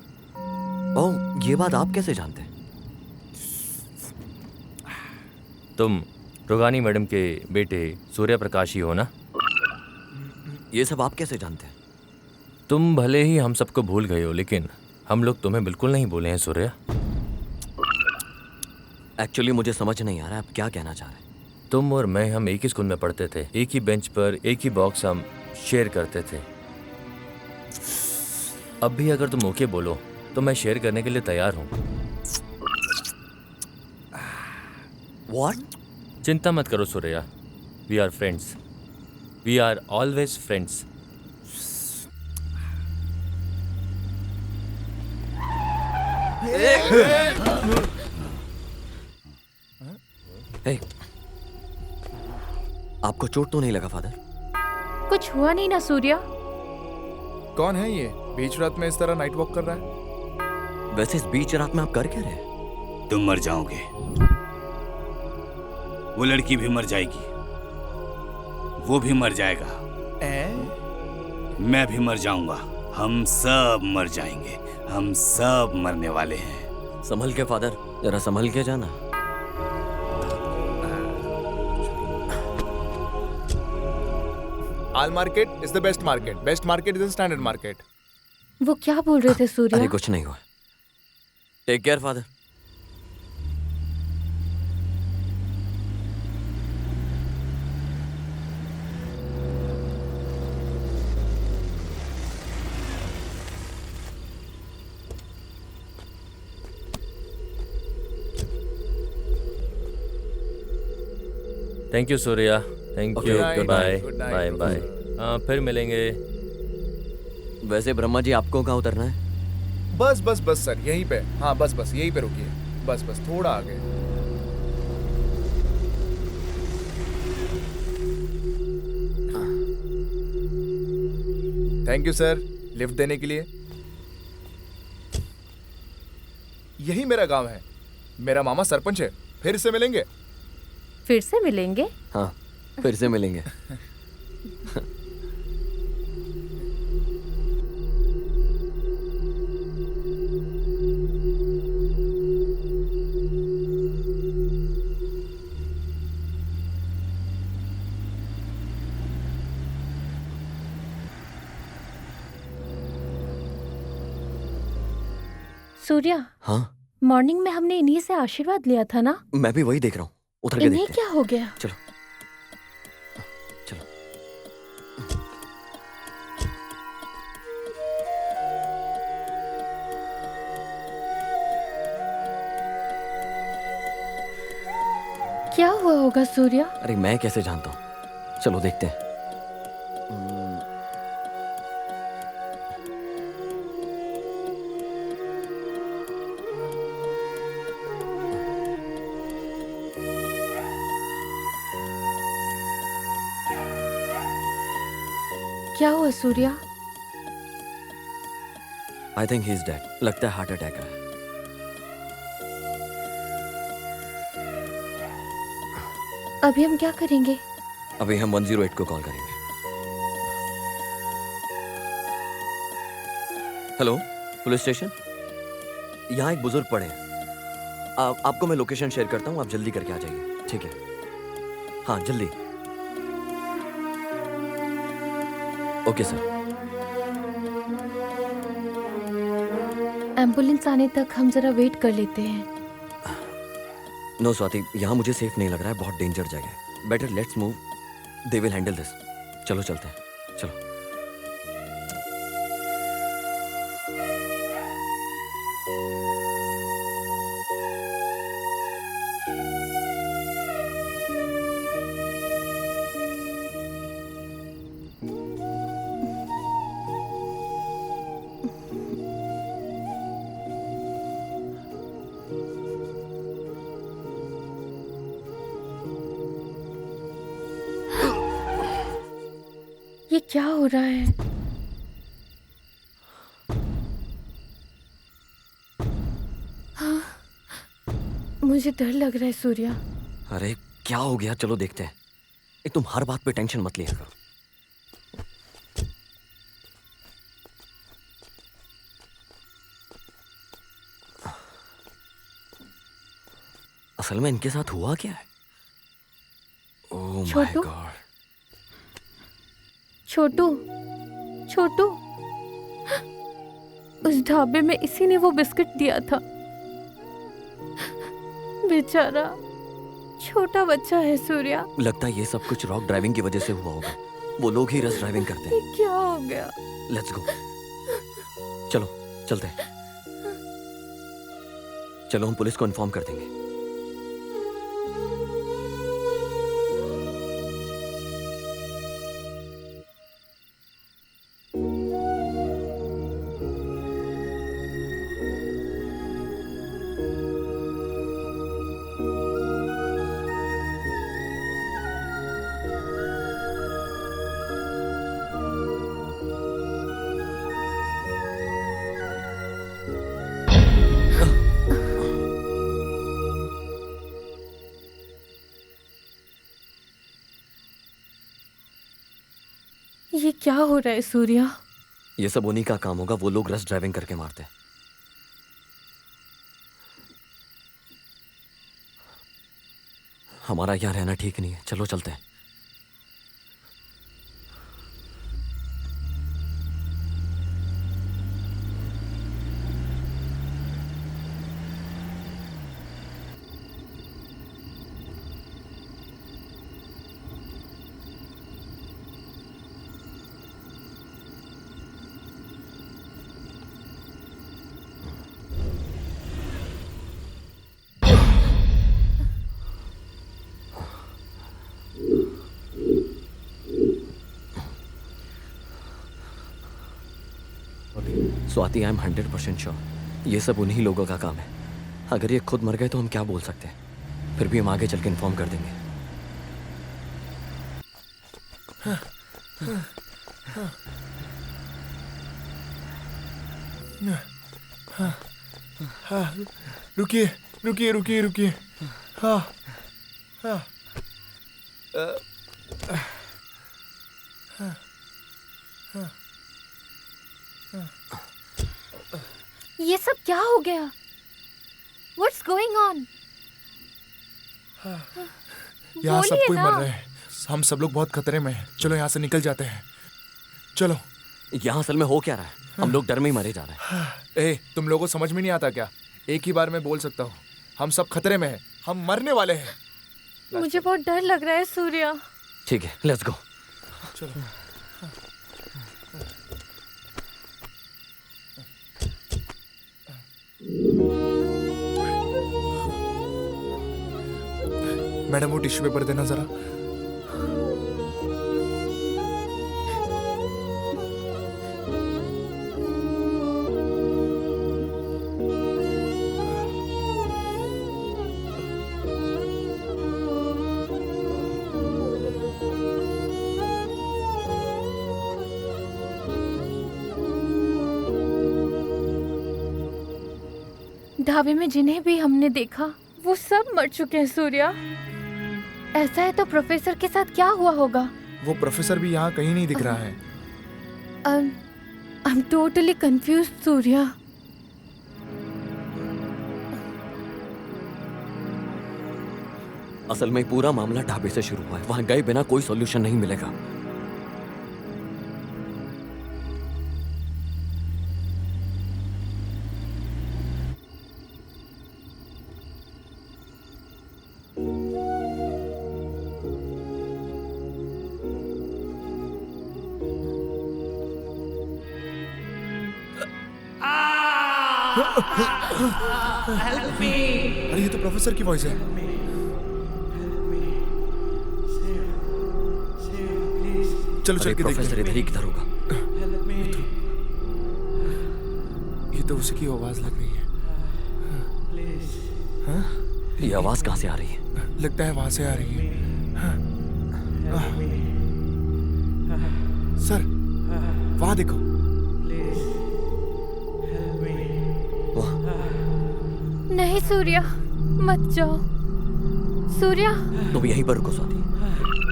ओह, ये बात आप कैसे जानते हैं? तुम रोगानी मैडम के बेटे सूर्य प्रकाश ही हो ना? ये सब आप कैसे जानते हैं? तुम भले ही हम सबको भूल गए हो, लेकिन हम लोग तुम्हें बिल्कुल नहीं भूले हैं सूर्या। एक्चुअली मुझे समझ नहीं आ रहा है आप क्या कहना चाह रहे हैं। तुम और मैं, हम एक ही स्कूल में पढ़ते थे, एक ही बेंच पर, एक ही बॉक्स हम शेयर करते थे। अब भी अगर तुम ओके बोलो तो मैं शेयर करने के लिए तैयार हूँ। What? चिंता मत करो Surya, we are friends, we are always friends. Hey, आपको चोट तो नहीं लगा फादर? कुछ हुआ नहीं ना सूर्या? कौन है ये? बीच रात में इस तरह नाइट वॉक कर रहा है? वैसे इस बीच रात में आप कर क्या रहे हैं? तुम मर जाओगे, वो लड़की भी मर जाएगी, वो भी मर जाएगा, मैं भी मर जाऊंगा, हम सब मर जाएंगे, हम सब मरने वाले हैं। संभल के फादर, जरा संभल के जाना। All market is the best market, best market is the standard market. वो क्या बोल रहे थे सूर्या? अरे कुछ नहीं हुआ। Take care father. Thank you Surya, thank Okay, you, good bye night, good night. Bye bye. हाँ, फिर मिलेंगे। वैसे ब्रह्मा जी आपको कहाँ उतरना है? बस बस बस सर, यहीं पे। हाँ बस बस यहीं पे रुकिए, बस बस थोड़ा आगे। थैंक यू सर लिफ्ट देने के लिए। यही मेरा गांव है, मेरा मामा सरपंच है। फिर से मिलेंगे। फिर से मिलेंगे? हाँ फिर से मिलेंगे। सूर्या, हाँ मॉर्निंग में हमने इन्हीं से आशीर्वाद लिया था ना? मैं भी वही देख रहा हूँ, उतर के इन्हें देखते क्या हो गया? हैं। चलो चलो। क्या हुआ होगा सूर्या? अरे मैं कैसे जानता हूँ, चलो देखते हैं। क्या हुआ Surya? I think he is dead. लगता है हार्ट अटैक है। अभी हम क्या करेंगे? अभी हम 108 को कॉल करेंगे। हेलो पुलिस स्टेशन, यहाँ एक बुजुर्ग पड़े हैं। आपको मैं लोकेशन शेयर करता हूँ, आप जल्दी करके आ जाइए, ठीक है? हाँ जल्दी। Okay sir. एम्बुलेंस आने तक हम जरा वेट कर लेते हैं। नो स्वाति, यहाँ मुझे सेफ नहीं लग रहा है, बहुत डेंजर जगह है। Better let's move, they will handle this. चलो चलते हैं, चलो। ये क्या हो रहा है? हाँ, मुझे डर लग रहा है सूर्या। अरे क्या हो गया, चलो देखते हैं। तुम हर बात पे टेंशन मत लिया करो। असल में इनके साथ हुआ क्या है? Oh my Chhotu? गॉड। छोटू, छोटू, उस ढाबे में इसी ने वो बिस्किट दिया था। बेचारा छोटा बच्चा है सूर्या। लगता है ये सब कुछ रॉक ड्राइविंग की वजह से हुआ होगा। वो लोग ही रस ड्राइविंग करते ये हैं। क्या हो गया? लेट्स गो, चलो चलते हैं। चलो हम पुलिस को इन्फॉर्म कर देंगे। ये क्या हो रहा है सूर्या? ये सब उन्हीं का काम होगा, वो लोग रश ड्राइविंग करके मारते हैं। हमारा यहाँ रहना ठीक नहीं है, चलो चलते हैं। स्वाति, आई एम 100% श्योर ये सब उन्हीं लोगों का काम है। अगर ये खुद मर गए तो हम क्या बोल सकते हैं? फिर भी हम आगे चल के इन्फॉर्म कर देंगे। रुकिए रुकिए रुकिए रुकिए। हाँ हाँ ये सब क्या हो गया? What's going on? यहाँ सब बोलिए कोई ना। मर रहे हैं, हम सब लोग बहुत खतरे में हैं। चलो यहाँ से निकल जाते हैं, चलो। यहाँ असल में हो क्या रहा है? हम लोग डर में ही मरे जा रहे हैं। ए, तुम लोगों को समझ में नहीं आता क्या? एक ही बार में बोल सकता हूँ, हम सब खतरे में हैं, हम मरने वाले हैं। मुझे बहुत डर लग रहा है सूर्या। ठीक है, लेट्स गो। चलो। मैडम, वो टिश्यू पेपर देना जरा। ढाबे में जिन्हें भी हमने देखा वो सब मर चुके हैं सूर्या। ऐसा है तो प्रोफेसर के साथ क्या हुआ होगा? वो प्रोफेसर भी यहाँ कहीं नहीं दिख रहा है। I'm totally confused Surya. असल में पूरा मामला ढाबे से शुरू हुआ है। वहां गए बिना कोई सॉल्यूशन नहीं मिलेगा। अरे ये तो प्रोफेसर की वॉइस है। चलो चल के देखते प्रोफेसर इधर ही किधर होगा? ये तो उसी की आवाज लग रही है। हाँ? ये आवाज कहाँ से आ रही है? लगता है वहां से आ रही है। हाँ? सर, वहां देखो। नहीं सूर्या, मत जाओ सूर्या। तुम यहीं पर रुको स्वाति।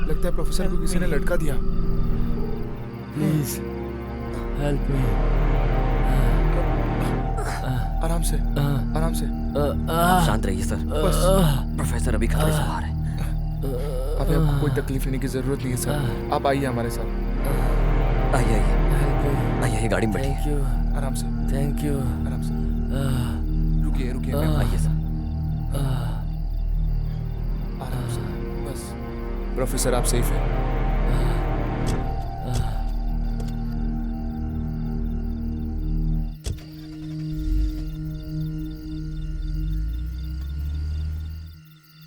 लगता है प्रोफेसर को किसी ने लटका दिया। Please help me. आराम से, आराम से। आप शांत रहिए सर। बस। प्रोफेसर अभी खतरे से बाहर है। अभी आपको कोई तकलीफ लेने की जरूरत नहीं है सर। आप आइए हमारे साथ। आइए आइए आइए, गाड़ी में बैठिए। आराम से। Thank you. आराम से। रुकिए रुकिए। आइए सर। आराम से, बस। प्रोफेसर आप सेफ हैं।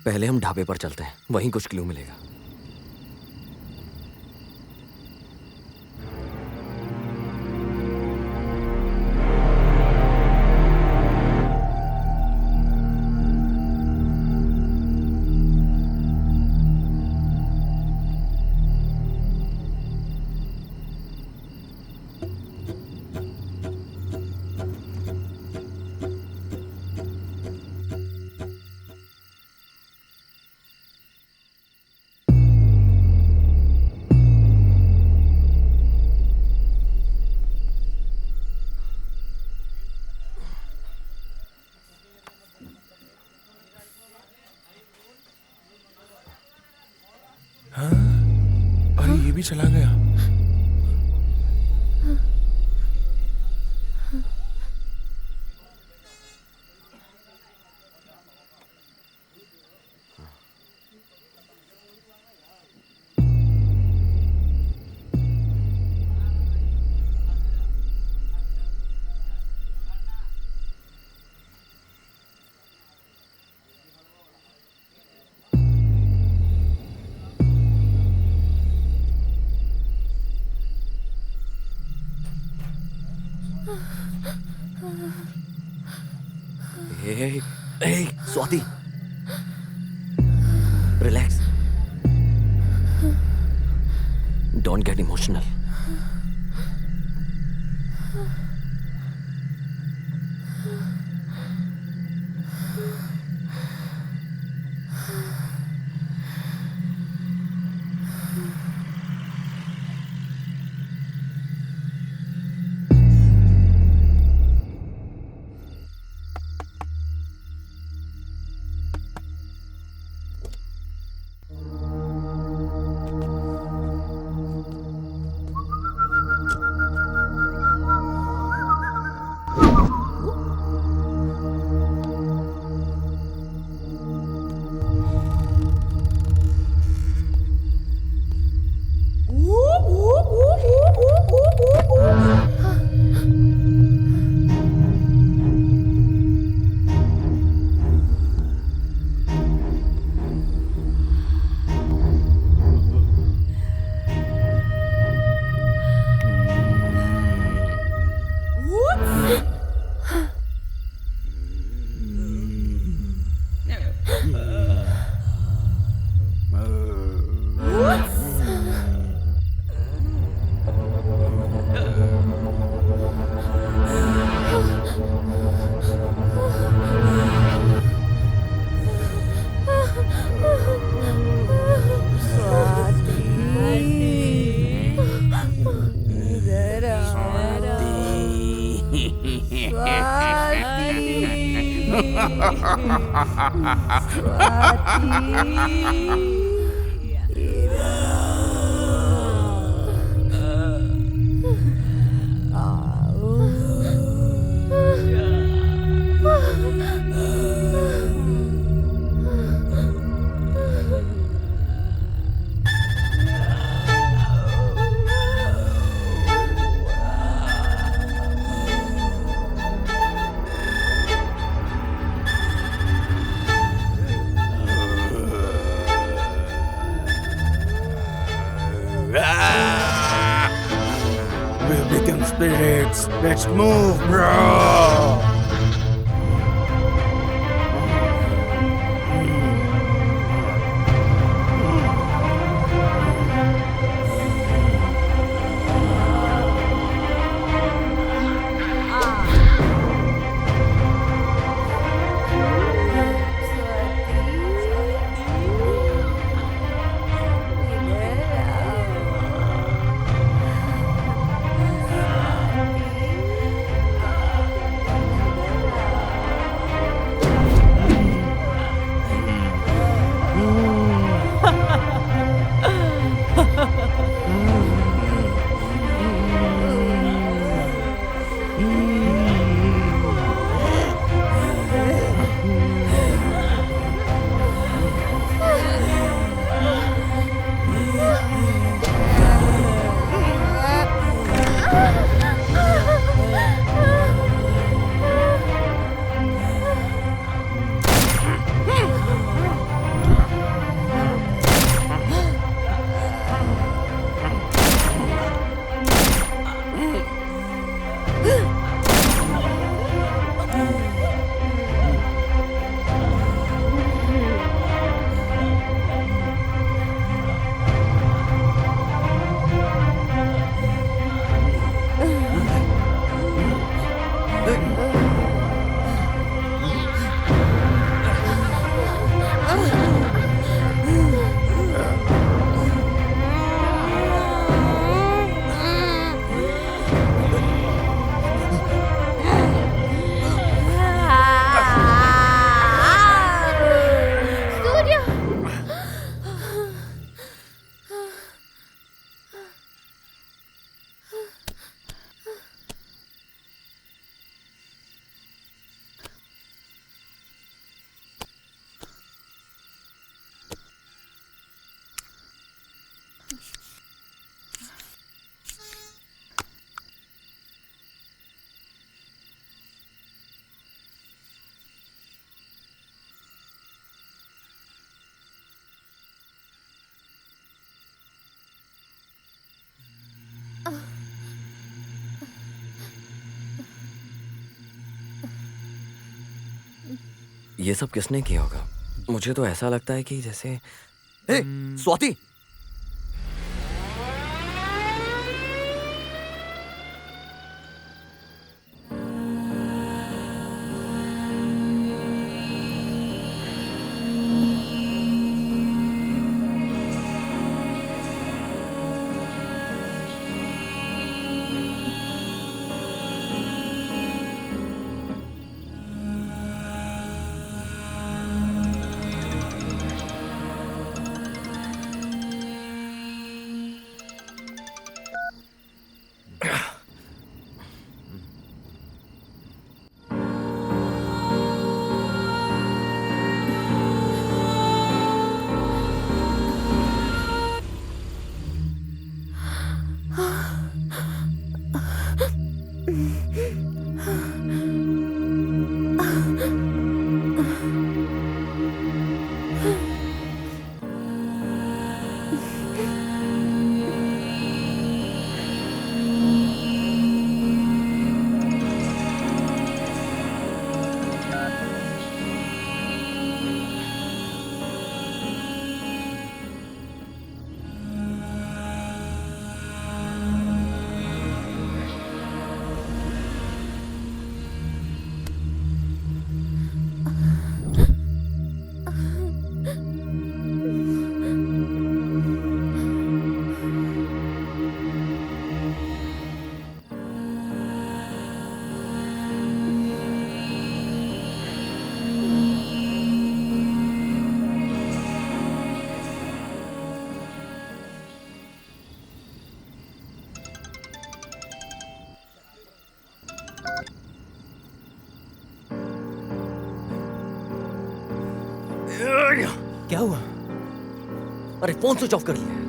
पहले हम ढाबे पर चलते हैं, वहीं कुछ क्लू मिलेगा। भी चला गया। Hey, Swati. Relax. Don't get emotional. We'll become spirits. Let's move, bro. ये सब किसने किया होगा? मुझे तो ऐसा लगता है कि जैसे हे, स्वाति! क्या हुआ? अरे फोन स्विच ऑफ कर लिया।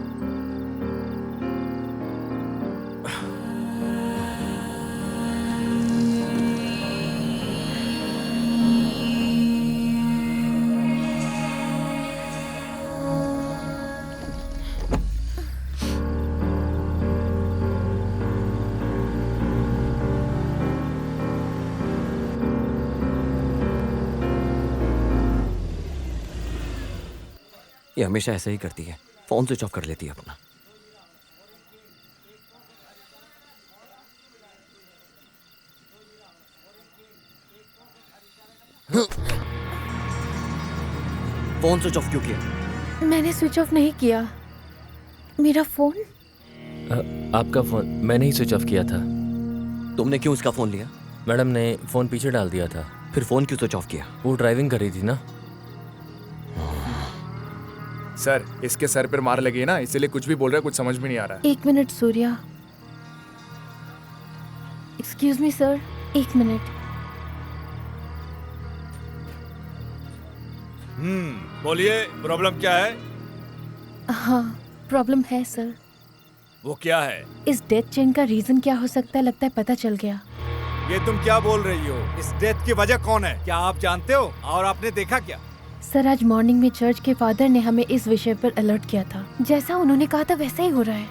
ये हमेशा ऐसे ही करती है, फोन स्विच ऑफ कर लेती है अपना। फोन स्विच ऑफ क्यों किया? मैंने स्विच ऑफ नहीं किया। मेरा फोन? आपका फोन मैंने ही स्विच ऑफ किया था। तुमने क्यों उसका फोन लिया? मैडम ने फोन पीछे डाल दिया था। फिर फोन क्यों स्विच ऑफ किया? वो ड्राइविंग कर रही थी ना। सर, इसके सर पर मार लगी है ना, इसलिए कुछ भी बोल रहा है, कुछ समझ में नहीं आ रहा है। एक minute Surya. Excuse me sir, एक मिनट। बोलिए, प्रॉब्लम क्या है? हाँ, प्रॉब्लम है सर। वो क्या है? इस डेथ चेन का रीजन क्या हो सकता है, लगता है पता चल गया। ये तुम क्या बोल रही हो? इस डेथ की वजह कौन है? क्या आप जानते हो? और आपने देखा क्या? सर, आज मॉर्निंग में चर्च के फादर ने हमें इस विषय पर अलर्ट किया था। जैसा उन्होंने कहा था वैसा ही हो रहा है।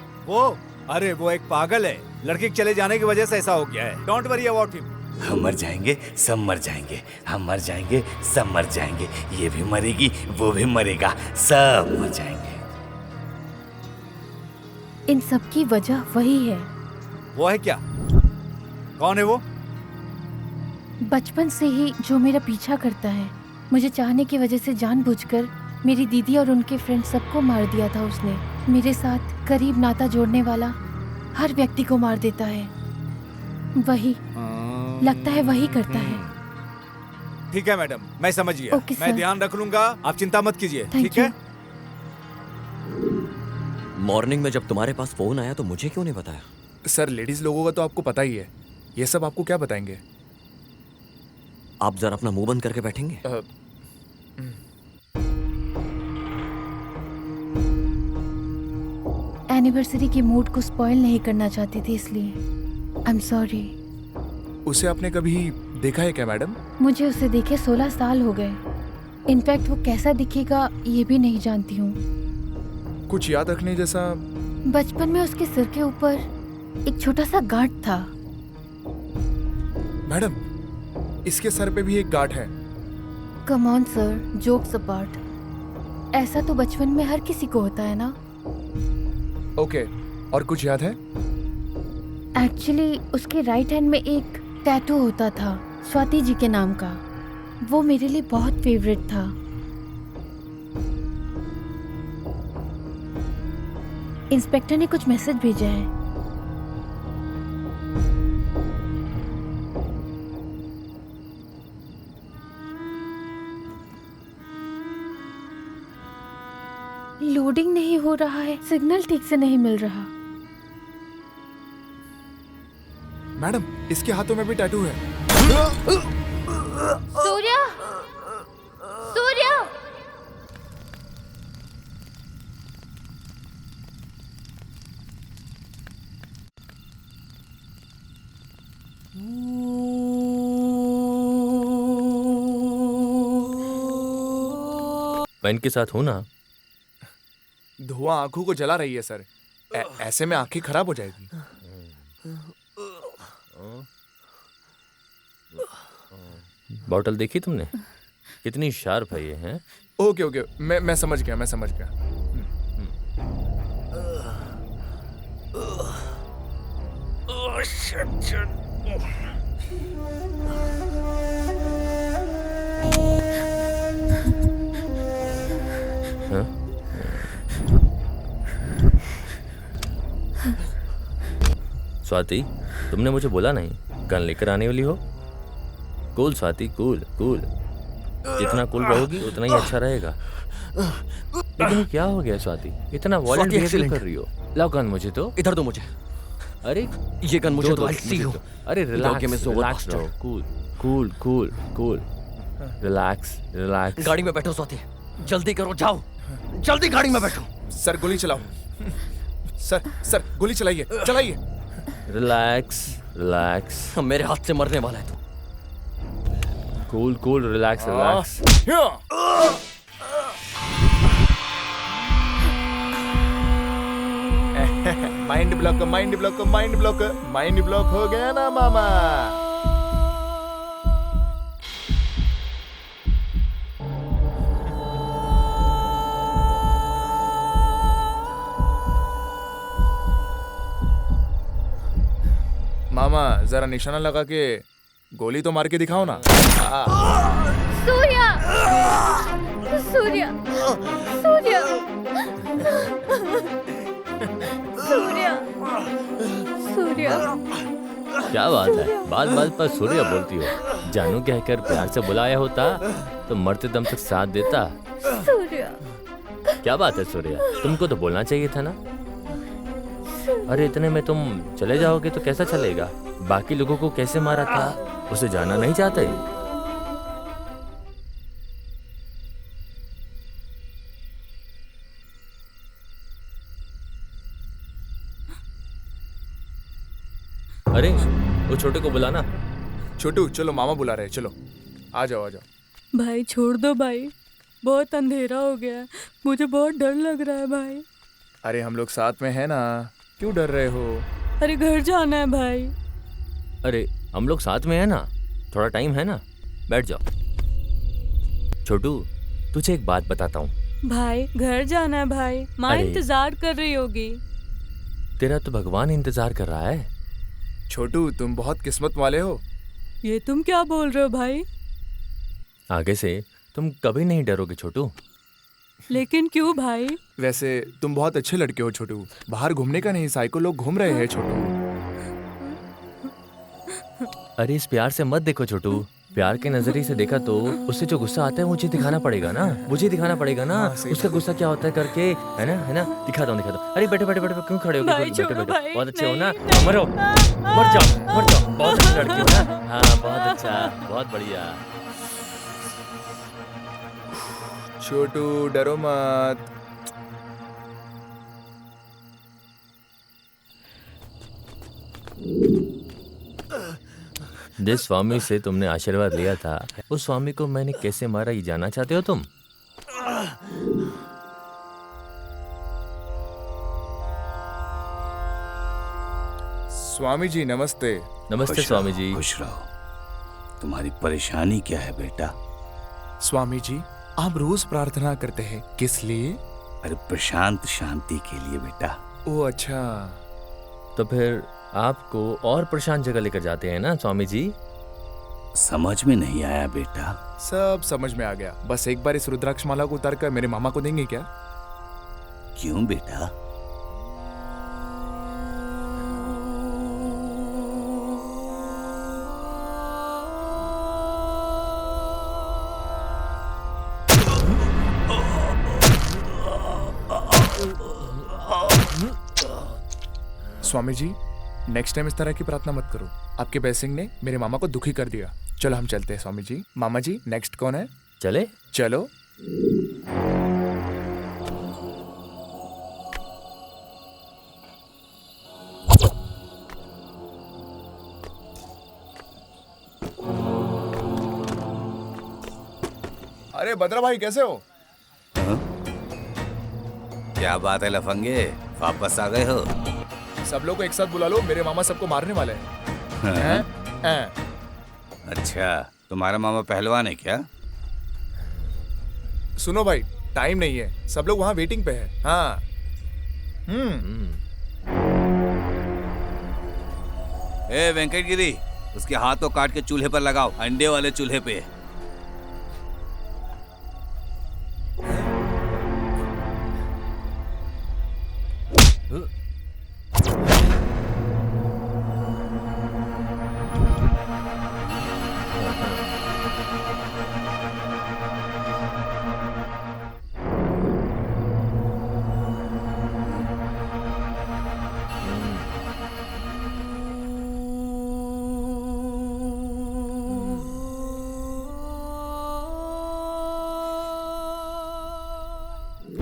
अरे वो एक पागल है। लड़के के चले जाने की वजह से ऐसा हो गया है। Don't worry about him. हम मर जाएंगे, सब मर जाएंगे, हम मर जाएंगे, सब मर जाएंगे, ये भी मरेगी, वो भी मरेगा, सब मर जाएंगे। इन सब की वजह वही है। वो है क्या? कौन है वो? बचपन से ही जो मेरा पीछा करता है, मुझे चाहने की वजह से जानबूझकर मेरी दीदी और उनके फ्रेंड सबको मार दिया था उसने। मेरे साथ करीब नाता जोड़ने वाला हर व्यक्ति को मार देता है। वही लगता है वही करता है। ठीक है मैडम, मैं समझ गया। ओके, मैं सर। ध्यान रख लूंगा, आप चिंता मत कीजिए। थैंक ठीक है? मॉर्निंग में जब तुम्हारे पास फोन आया तो मुझे क्यों नहीं बताया? सर, लेडीज लोगों का तो आपको पता ही है, ये सब आपको क्या बताएंगे? आप जरा अपना मुंह बंद करके बैठेंगे? एनिवर्सरी के मूड को स्पॉइल नहीं करना चाहती थी, इसलिए आई एम सॉरी। उसे आपने कभी देखा है क्या मैडम? मुझे उसे देखे 16 साल हो गए। इनफैक्ट वो कैसा दिखेगा ये भी नहीं जानती हूँ। कुछ याद रखने जैसा? बचपन में उसके सिर के ऊपर एक छोटा सा गांठ था। मैडम, इसके सर पे भी एक गांठ है। Come on sir, jokes apart, ऐसा तो बचपन में हर किसी को होता है ना। ओके, और कुछ याद है? एक्चुअली उसके राइट हैंड में एक टैटू होता था स्वाति जी के नाम का। वो मेरे लिए बहुत फेवरेट था। इंस्पेक्टर ने कुछ मैसेज भेजा है। लोडिंग नहीं हो रहा है, सिग्नल ठीक से नहीं मिल रहा। मैडम, इसके हाथों में भी टैटू है। सूर्या, सूर्या, मैं इनके साथ हूं ना। धुआं आंखों को जला रही है सर। ऐसे में आंखें खराब हो जाएगी। बॉटल देखी तुमने? कितनी शार्प है ये, हैं? ओके ओके, मैं समझ गया, मैं समझ गया। हाँ? स्वाति, तुमने मुझे बोला नहीं गन लेकर आने वाली हो। Cool Swati, cool cool. जितना कूल रहोगी उतना ही अच्छा रहेगा। लेकिन ये क्या हो गया स्वाति, इतना वॉलेंट बिहेव कर रही हो? लाओ गन मुझे तो। इधर दो मुझे। अरे ये गन मुझे दो, आई सी हो। अरे रिलैक्स रिलैक्स रहो। Cool cool cool cool. Relax relax. गाड़ी में बैठो स्वाति, जल्दी करो, जाओ जल्दी गाड़ी में बैठो। सर गोली चलाओ। सर गोली चलाइए, चलाइए। Relax relax. मेरे हाथ से मरने वाला है तू। Cool cool, relax relax. Mind block, mind block, mind block, mind block हो गया ना मामा। मामा जरा निशाना लगा के गोली तो मार के दिखाओ ना। सूर्या, सूर्या, सूर्या, सूर्या, सूर्या। क्या बात है, बात बात पर सूर्य बोलती हो। जानू कहकर प्यार से बुलाया होता तो मरते दम तक साथ देता। सूर्या, क्या बात है सूर्य, तुमको तो बोलना चाहिए था ना। अरे इतने में तुम चले जाओगे तो कैसा चलेगा? बाकी लोगों को कैसे मारा था उसे जानना नहीं चाहते? अरे वो छोटे को बुलाना। छोटू चलो, मामा बुला रहे हैं, चलो आ जाओ आ जाओ। भाई छोड़ दो भाई, बहुत अंधेरा हो गया है, मुझे बहुत डर लग रहा है भाई। अरे हम लोग साथ में हैं ना, क्यों डर रहे हो? अरे घर जाना है भाई। अरे हम लोग साथ में है ना, थोड़ा टाइम है ना, बैठ जाओ। छोटू तुझे एक बात बताता हूँ। भाई घर जाना है भाई, माँ अरे। इंतजार कर रही होगी। तेरा तो भगवान इंतजार कर रहा है। छोटू तुम बहुत किस्मत वाले हो। ये तुम क्या बोल रहे हो भाई? आगे से तुम कभी नहीं डरोगे छोटू। लेकिन क्यों भाई? वैसे तुम बहुत अच्छे लड़के हो छोटू, बाहर घूमने का नहीं, साइको लोग घूम रहे हैं छोटू। अरे इस प्यार से मत देखो छोटू, प्यार के नजरिए से देखा तो उससे जो गुस्सा आता है मुझे दिखाना पड़ेगा ना, मुझे दिखाना पड़ेगा ना। उसका गुस्सा क्या होता है करके, है ना, दिखा दो दिखा दो। अरे बैठे बैठे बैठे क्यों खड़े हो? भाई बैठो छोड़ो बैठो, भाई, बहुत अच्छे हो नहीं, ना, नहीं। मरो, मर जाओ, बहुत अच्छी लड़की हो ना। हाँ बहुत अच्छा, बहुत बढ़िया। छोटू डरो मत। जिस स्वामी से तुमने आशीर्वाद लिया था उस स्वामी को मैंने कैसे मारा ये जानना चाहते हो तुम? स्वामी जी नमस्ते। नमस्ते स्वामी जी। खुश रहो। तुम्हारी परेशानी क्या है बेटा? स्वामी जी, आप रोज प्रार्थना करते हैं, किस लिए? अरे प्रशांत शांति के लिए बेटा। ओ अच्छा। तो फिर आपको और प्रशांत जगह लेकर जाते हैं ना स्वामी जी? समझ में नहीं आया बेटा। सब समझ में आ गया। बस एक बार इस रुद्राक्ष माला को उतार कर मेरे मामा को देंगे क्या? क्यों बेटा? स्वामी जी, नेक्स्ट टाइम इस तरह की प्रार्थना मत करो। आपके ब्लेसिंग ने मेरे मामा को दुखी कर दिया। चलो हम चलते हैं स्वामी जी। मामा जी, नेक्स्ट कौन है? चले? चलो। अरे बद्रा भाई, कैसे हो? क्या बात है लफंगे, वापस आ गए हो? सब लोग को एक साथ बुला लो, मेरे मामा सबको मारने वाले हैं। अच्छा, तुम्हारा मामा पहलवान है क्या? सुनो भाई, टाइम नहीं है, सब लोग वहाँ वेटिंग पे है। हाँ। ए वेंकट गिरी, उसके हाथ को काट के चूल्हे पर लगाओ, अंडे वाले चूल्हे पे।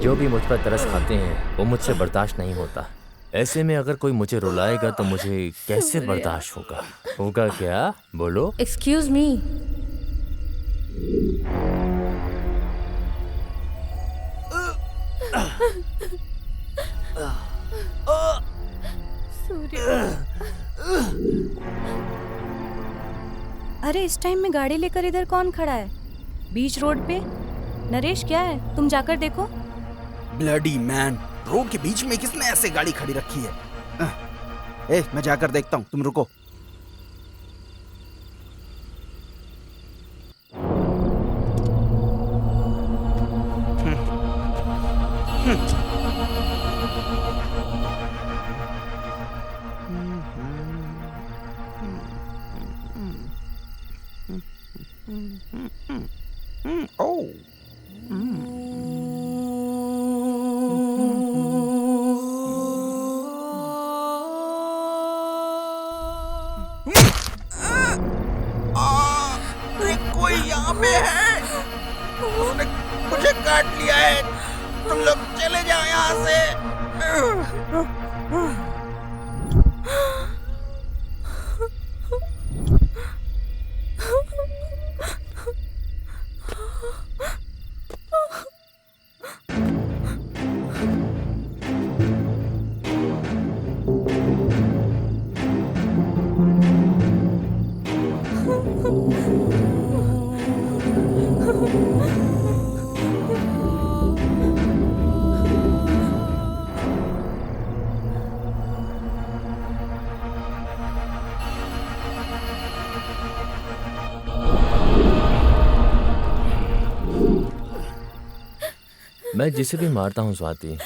जो भी मुझ पर तरस खाते हैं वो मुझसे बर्दाश्त नहीं होता। ऐसे में अगर कोई मुझे रुलाएगा तो मुझे कैसे बर्दाश्त होगा? होगा क्या? बोलो। Excuse me. अरे इस टाइम में गाड़ी लेकर इधर कौन खड़ा है? बीच रोड पे? नरेश क्या है? तुम जाकर देखो। ब्लडी मैन, रोड के बीच में किसने ऐसे गाड़ी खड़ी रखी है? मैं जाकर देखता हूँ, तुम रुको। कोई यहाँ पे है, उसने मुझे काट लिया है। तुम लोग चले जाओ यहाँ से। मैं जिसे भी मारता हूँ स्वाति,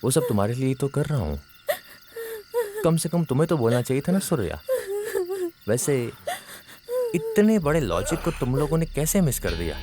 वो सब तुम्हारे लिए तो कर रहा हूँ। कम से कम तुम्हें तो बोलना चाहिए था ना सूर्या। वैसे इतने बड़े लॉजिक को तुम लोगों ने कैसे मिस कर दिया?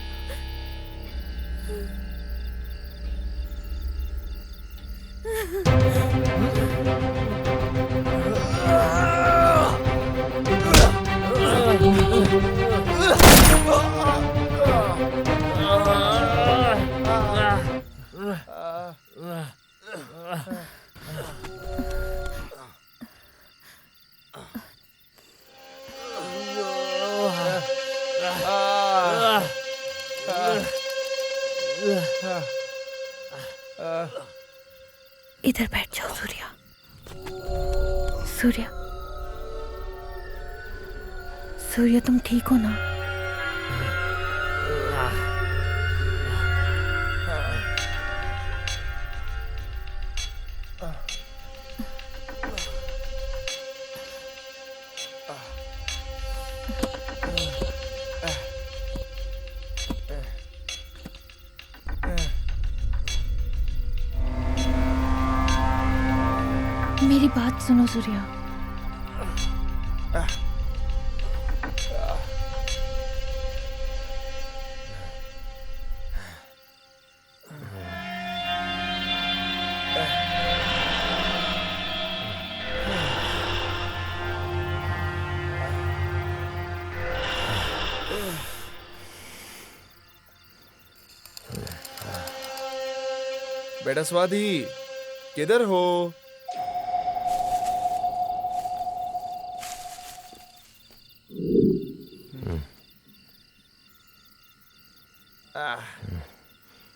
इधर बैठ जाओ सूर्या। सूर्या, सूर्या तुम ठीक हो ना? बात सुनो सूर्या। बेटा स्वाति, किधर हो?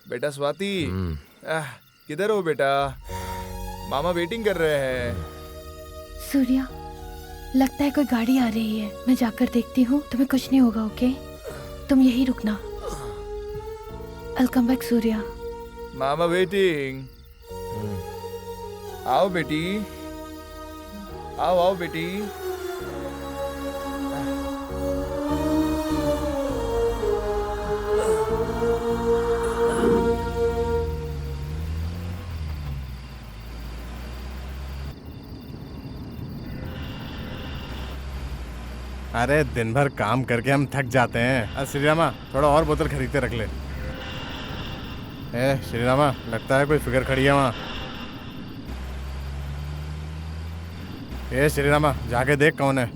बेटा स्वाति, किधर हो बेटा? मामा वेटिंग कर रहे हैं। सूर्या, लगता है कोई गाड़ी आ रही है, मैं जाकर देखती हूँ। तुम्हें कुछ नहीं होगा, ओके? तुम यही रुकना। I'll come back, Surya. मामा वेटिंग। आओ बेटी, आओ आओ बेटी। अरे दिन भर काम करके हम थक जाते हैं। श्रीरामा, थोड़ा और बोतल खरीद के रख ले। श्रीरामा, लगता है कोई फिगर खड़ी है वहाँ। श्रीरामा, जाके देख कौन है।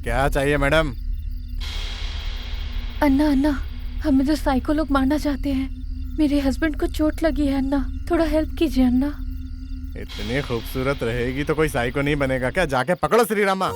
क्या चाहिए मैडम? अन्ना अन्ना, हमें तो साइको लोग मारना चाहते हैं। मेरे हस्बैंड को चोट लगी है अन्ना, थोड़ा हेल्प कीजिए अन्ना। इतनी खूबसूरत रहेगी तो कोई साइको नहीं बनेगा क्या? जाके पकड़ो श्रीरामा।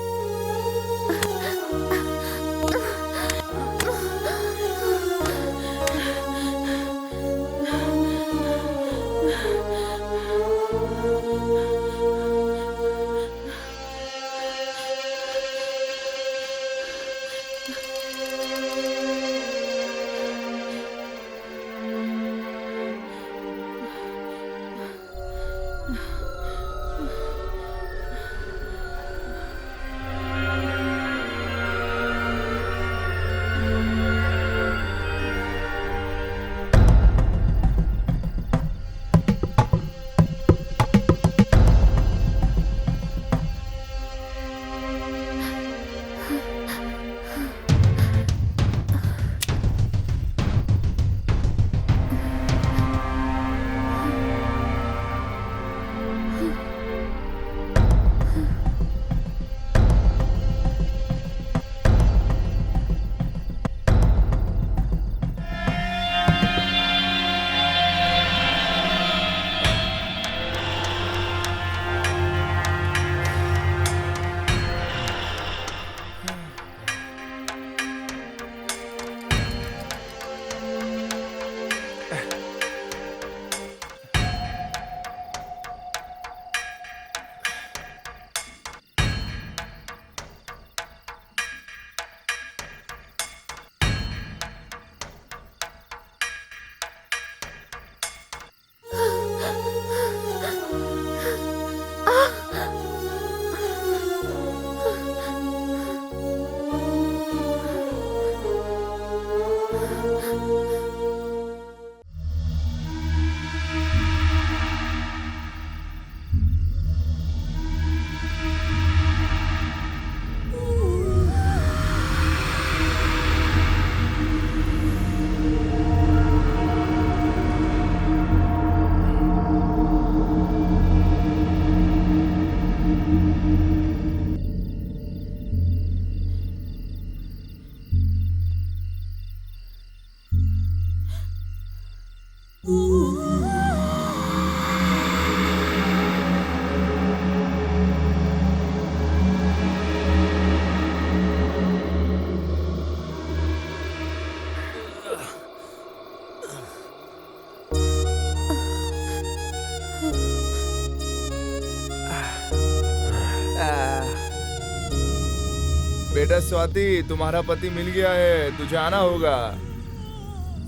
बेटा स्वाति, तुम्हारा पति मिल गया है, तुझे आना होगा।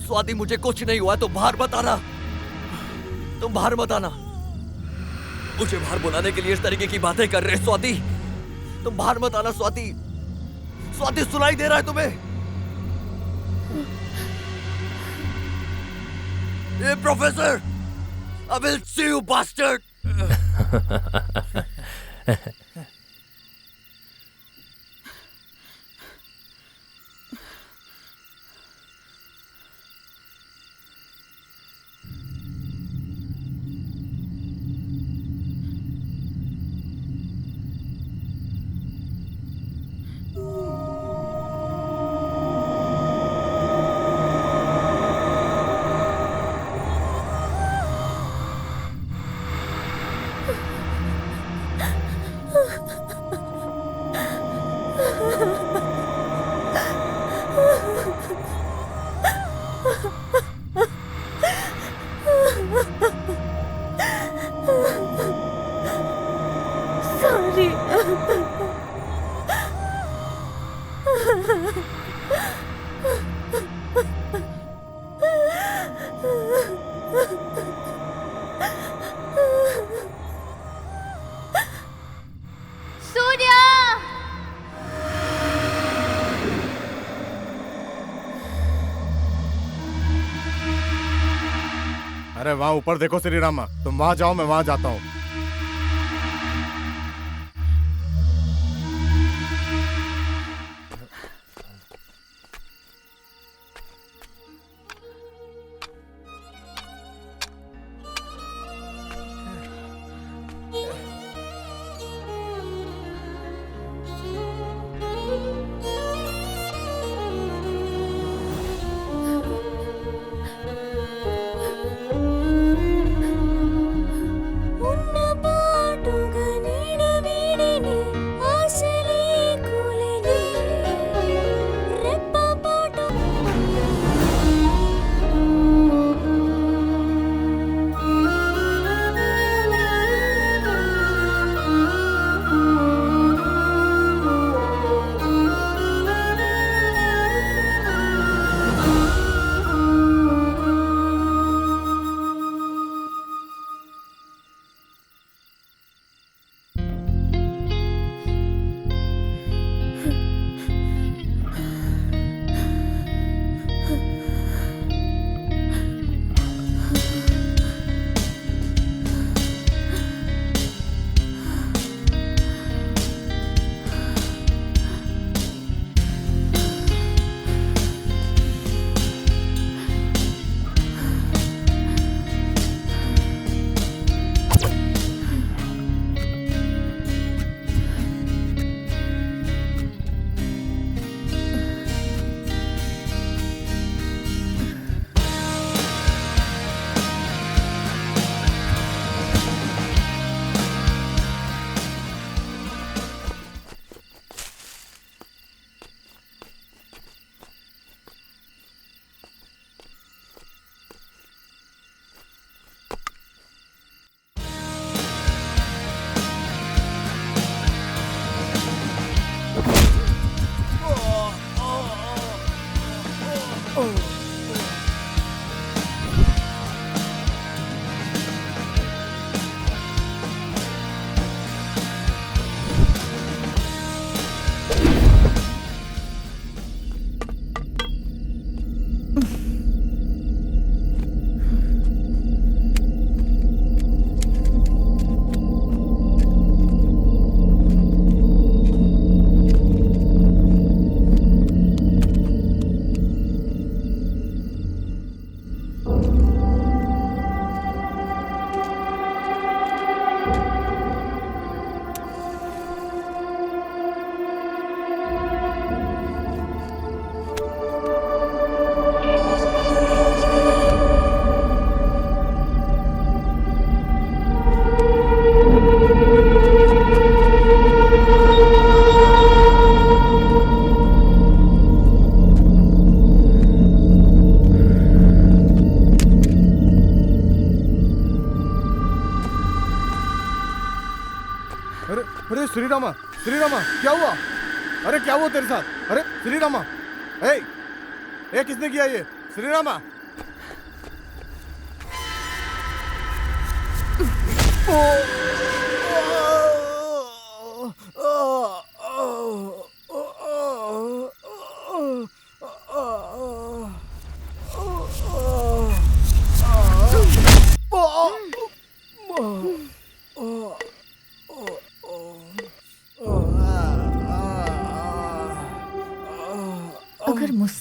स्वाति, मुझे कुछ नहीं हुआ, तुम बाहर मत आना। तुम बाहर मत आना। मुझे बाहर बुलाने के लिए इस तरीके की बातें कर रहे स्वाति। तुम बाहर मत आना स्वाति। स्वाति, सुनाई दे रहा है तुम्हें? Hey, Professor! I will see you, bastard! Surya! अरे वहाँ ऊपर देखो श्री रामा, तुम वहाँ जाओ, मैं वहाँ जाता हूँ। श्री रामा, क्या हुआ? अरे क्या हुआ तेरे साथ? अरे श्री रामा, ए किसने किया ये? श्री रामा,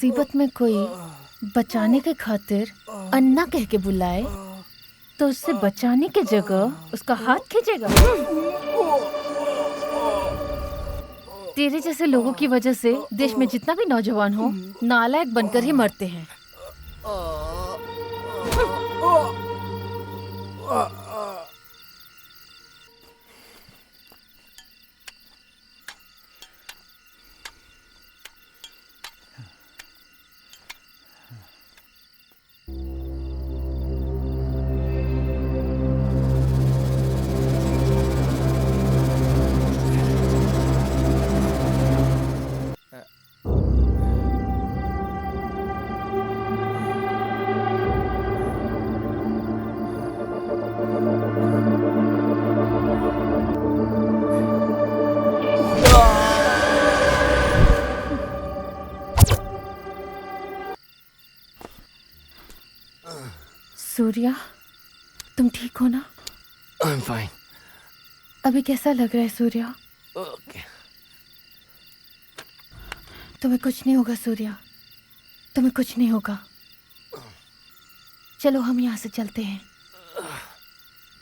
मुसीबत में कोई बचाने के खातिर अन्ना कह के बुलाए तो उससे बचाने की जगह उसका हाथ खींचेगा। तेरे जैसे लोगों की वजह से देश में जितना भी नौजवान हो नालायक बनकर ही मरते हैं। सूर्या, तुम ठीक हो ना? I'm fine. अभी कैसा लग रहा है सूर्या? Okay. तुम्हें कुछ नहीं होगा सूर्या, तुम्हें कुछ नहीं होगा। चलो हम यहाँ से चलते हैं।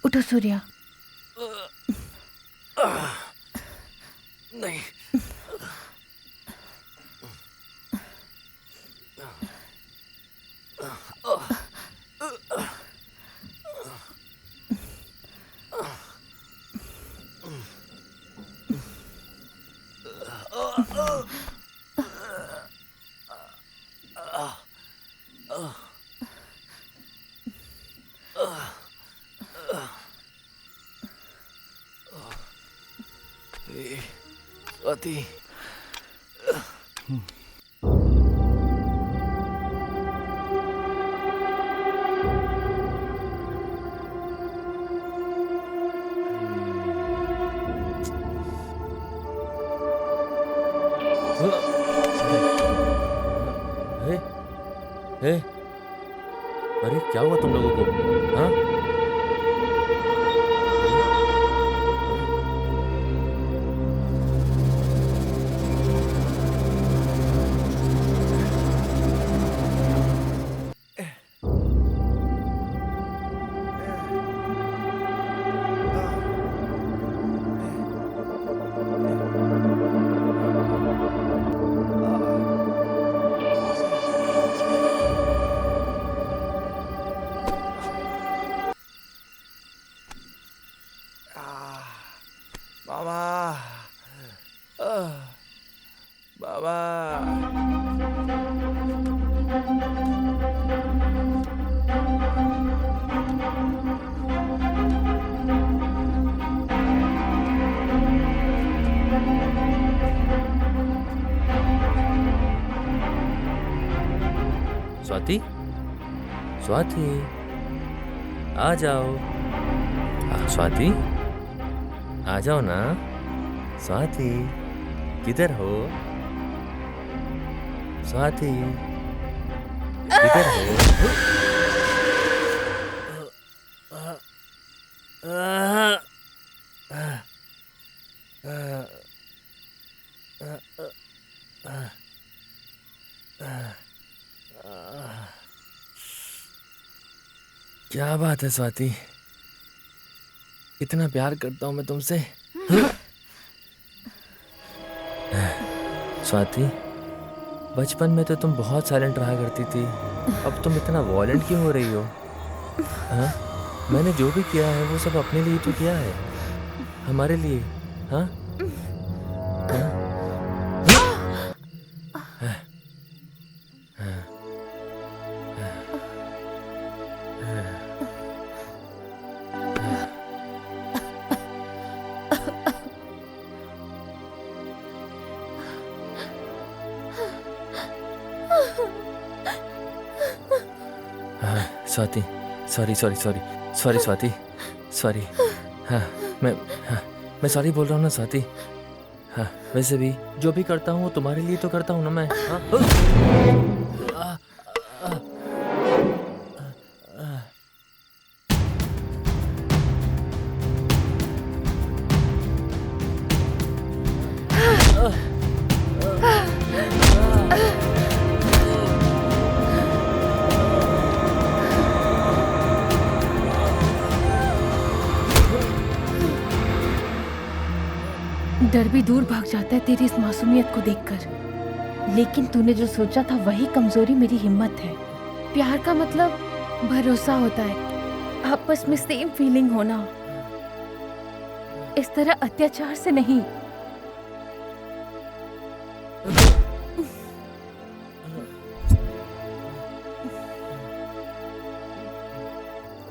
उठो सूर्या। नहीं। स्वाति, अरे क्या हुआ तुम लोगों को? हाँ? स्वाति, स्वाति, आ जाओ। स्वाति, आ जाओ ना। स्वाति, किधर हो? स्वाति, किधर हो? क्या बात है स्वाति, इतना प्यार करता हूं मैं तुमसे। स्वाति, बचपन में तो तुम बहुत साइलेंट रहा करती थी, अब तुम इतना वॉयलेंट क्यों हो रही हो? हाँ? मैंने जो भी किया है वो सब अपने लिए तो किया है, हमारे लिए। हाँ? हाँ? Swati, sorry sorry sorry sorry Swati, sorry. हाँ मैं सॉरी बोल रहा हूँ ना स्वाति। हाँ, वैसे भी जो भी करता हूँ वो तुम्हारे लिए तो करता हूँ ना मैं। डर भी दूर भाग जाता है तेरी इस मासूमियत को देखकर। लेकिन तूने जो सोचा था वही कमजोरी मेरी हिम्मत है। प्यार का मतलब भरोसा होता है, आपस में सेम फीलिंग होना, इस तरह अत्याचार से नहीं।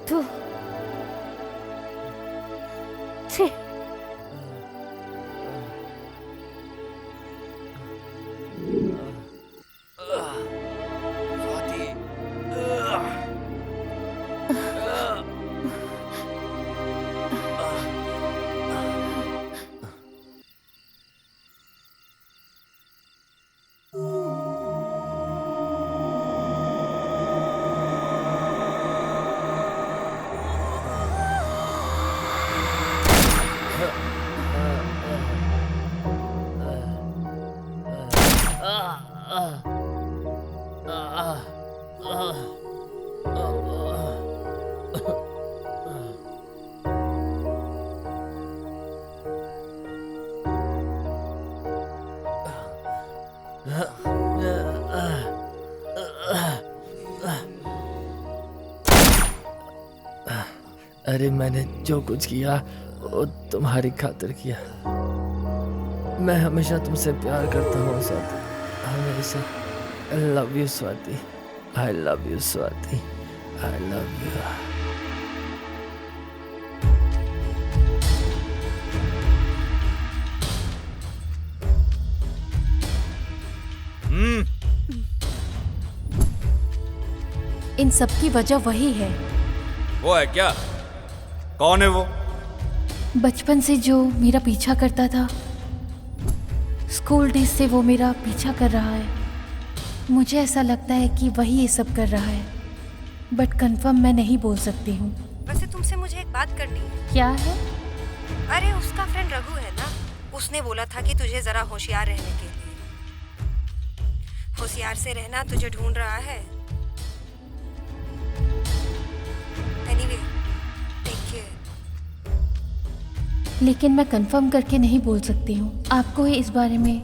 तो छे अरे मैंने जो कुछ किया वो तुम्हारी खातिर किया। मैं हमेशा तुमसे प्यार करता हूँ स्वाति, हमेशा। I love you Swati, I love you Swati, I love you. इन सब की वजह वही है। वो है क्या? कौन है वो? बचपन से जो मेरा पीछा करता था, स्कूल डेज से वो मेरा पीछा कर रहा है। मुझे ऐसा लगता है कि वही ये सब कर रहा है, बट कंफर्म मैं नहीं बोल सकती हूँ। वैसे तुमसे मुझे एक बात करनी है। क्या है? अरे उसका फ्रेंड रघु है ना, उसने बोला था कि तुझे जरा होशियार रहने के लिए। होशियार से रहना, तुझे ढूंढ रहा है। Anyway, take care. लेकिन मैं कंफर्म करके नहीं बोल सकती हूँ, आपको ही इस बारे में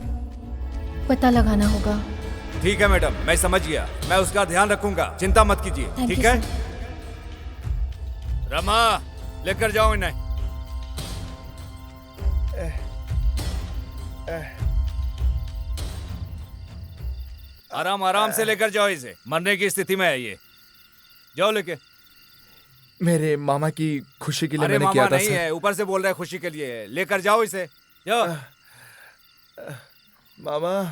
पता लगाना होगा। ठीक है मैडम, मैं समझ गया, मैं उसका ध्यान रखूंगा, चिंता मत कीजिए। Thank ठीक you, है रमा, लेकर जाओ इन्हें। आराम आराम से लेकर जाओ इसे, मरने की स्थिति में है ये। जाओ लेके। मेरे मामा की खुशी के लिए अरे मैंने किया मामा था नहीं सर। है, ऊपर से बोल रहा है खुशी के लिए है। लेकर जाओ इसे, जाओ। मामा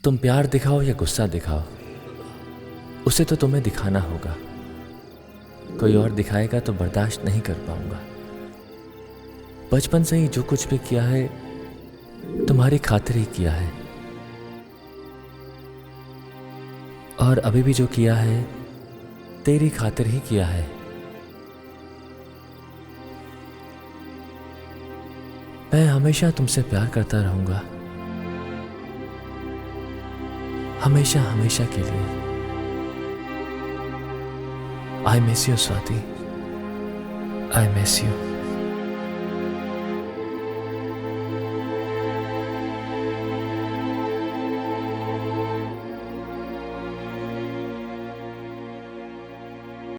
तुम प्यार दिखाओ या गुस्सा दिखाओ, उसे तो तुम्हें दिखाना होगा। कोई और दिखाएगा तो बर्दाश्त नहीं कर पाऊंगा। बचपन से ही जो कुछ भी किया है तुम्हारी खातिर ही किया है, और अभी भी जो किया है तेरी खातिर ही किया है। मैं हमेशा तुमसे प्यार करता रहूंगा, हमेशा हमेशा के लिए। I miss you, Swati. I miss you.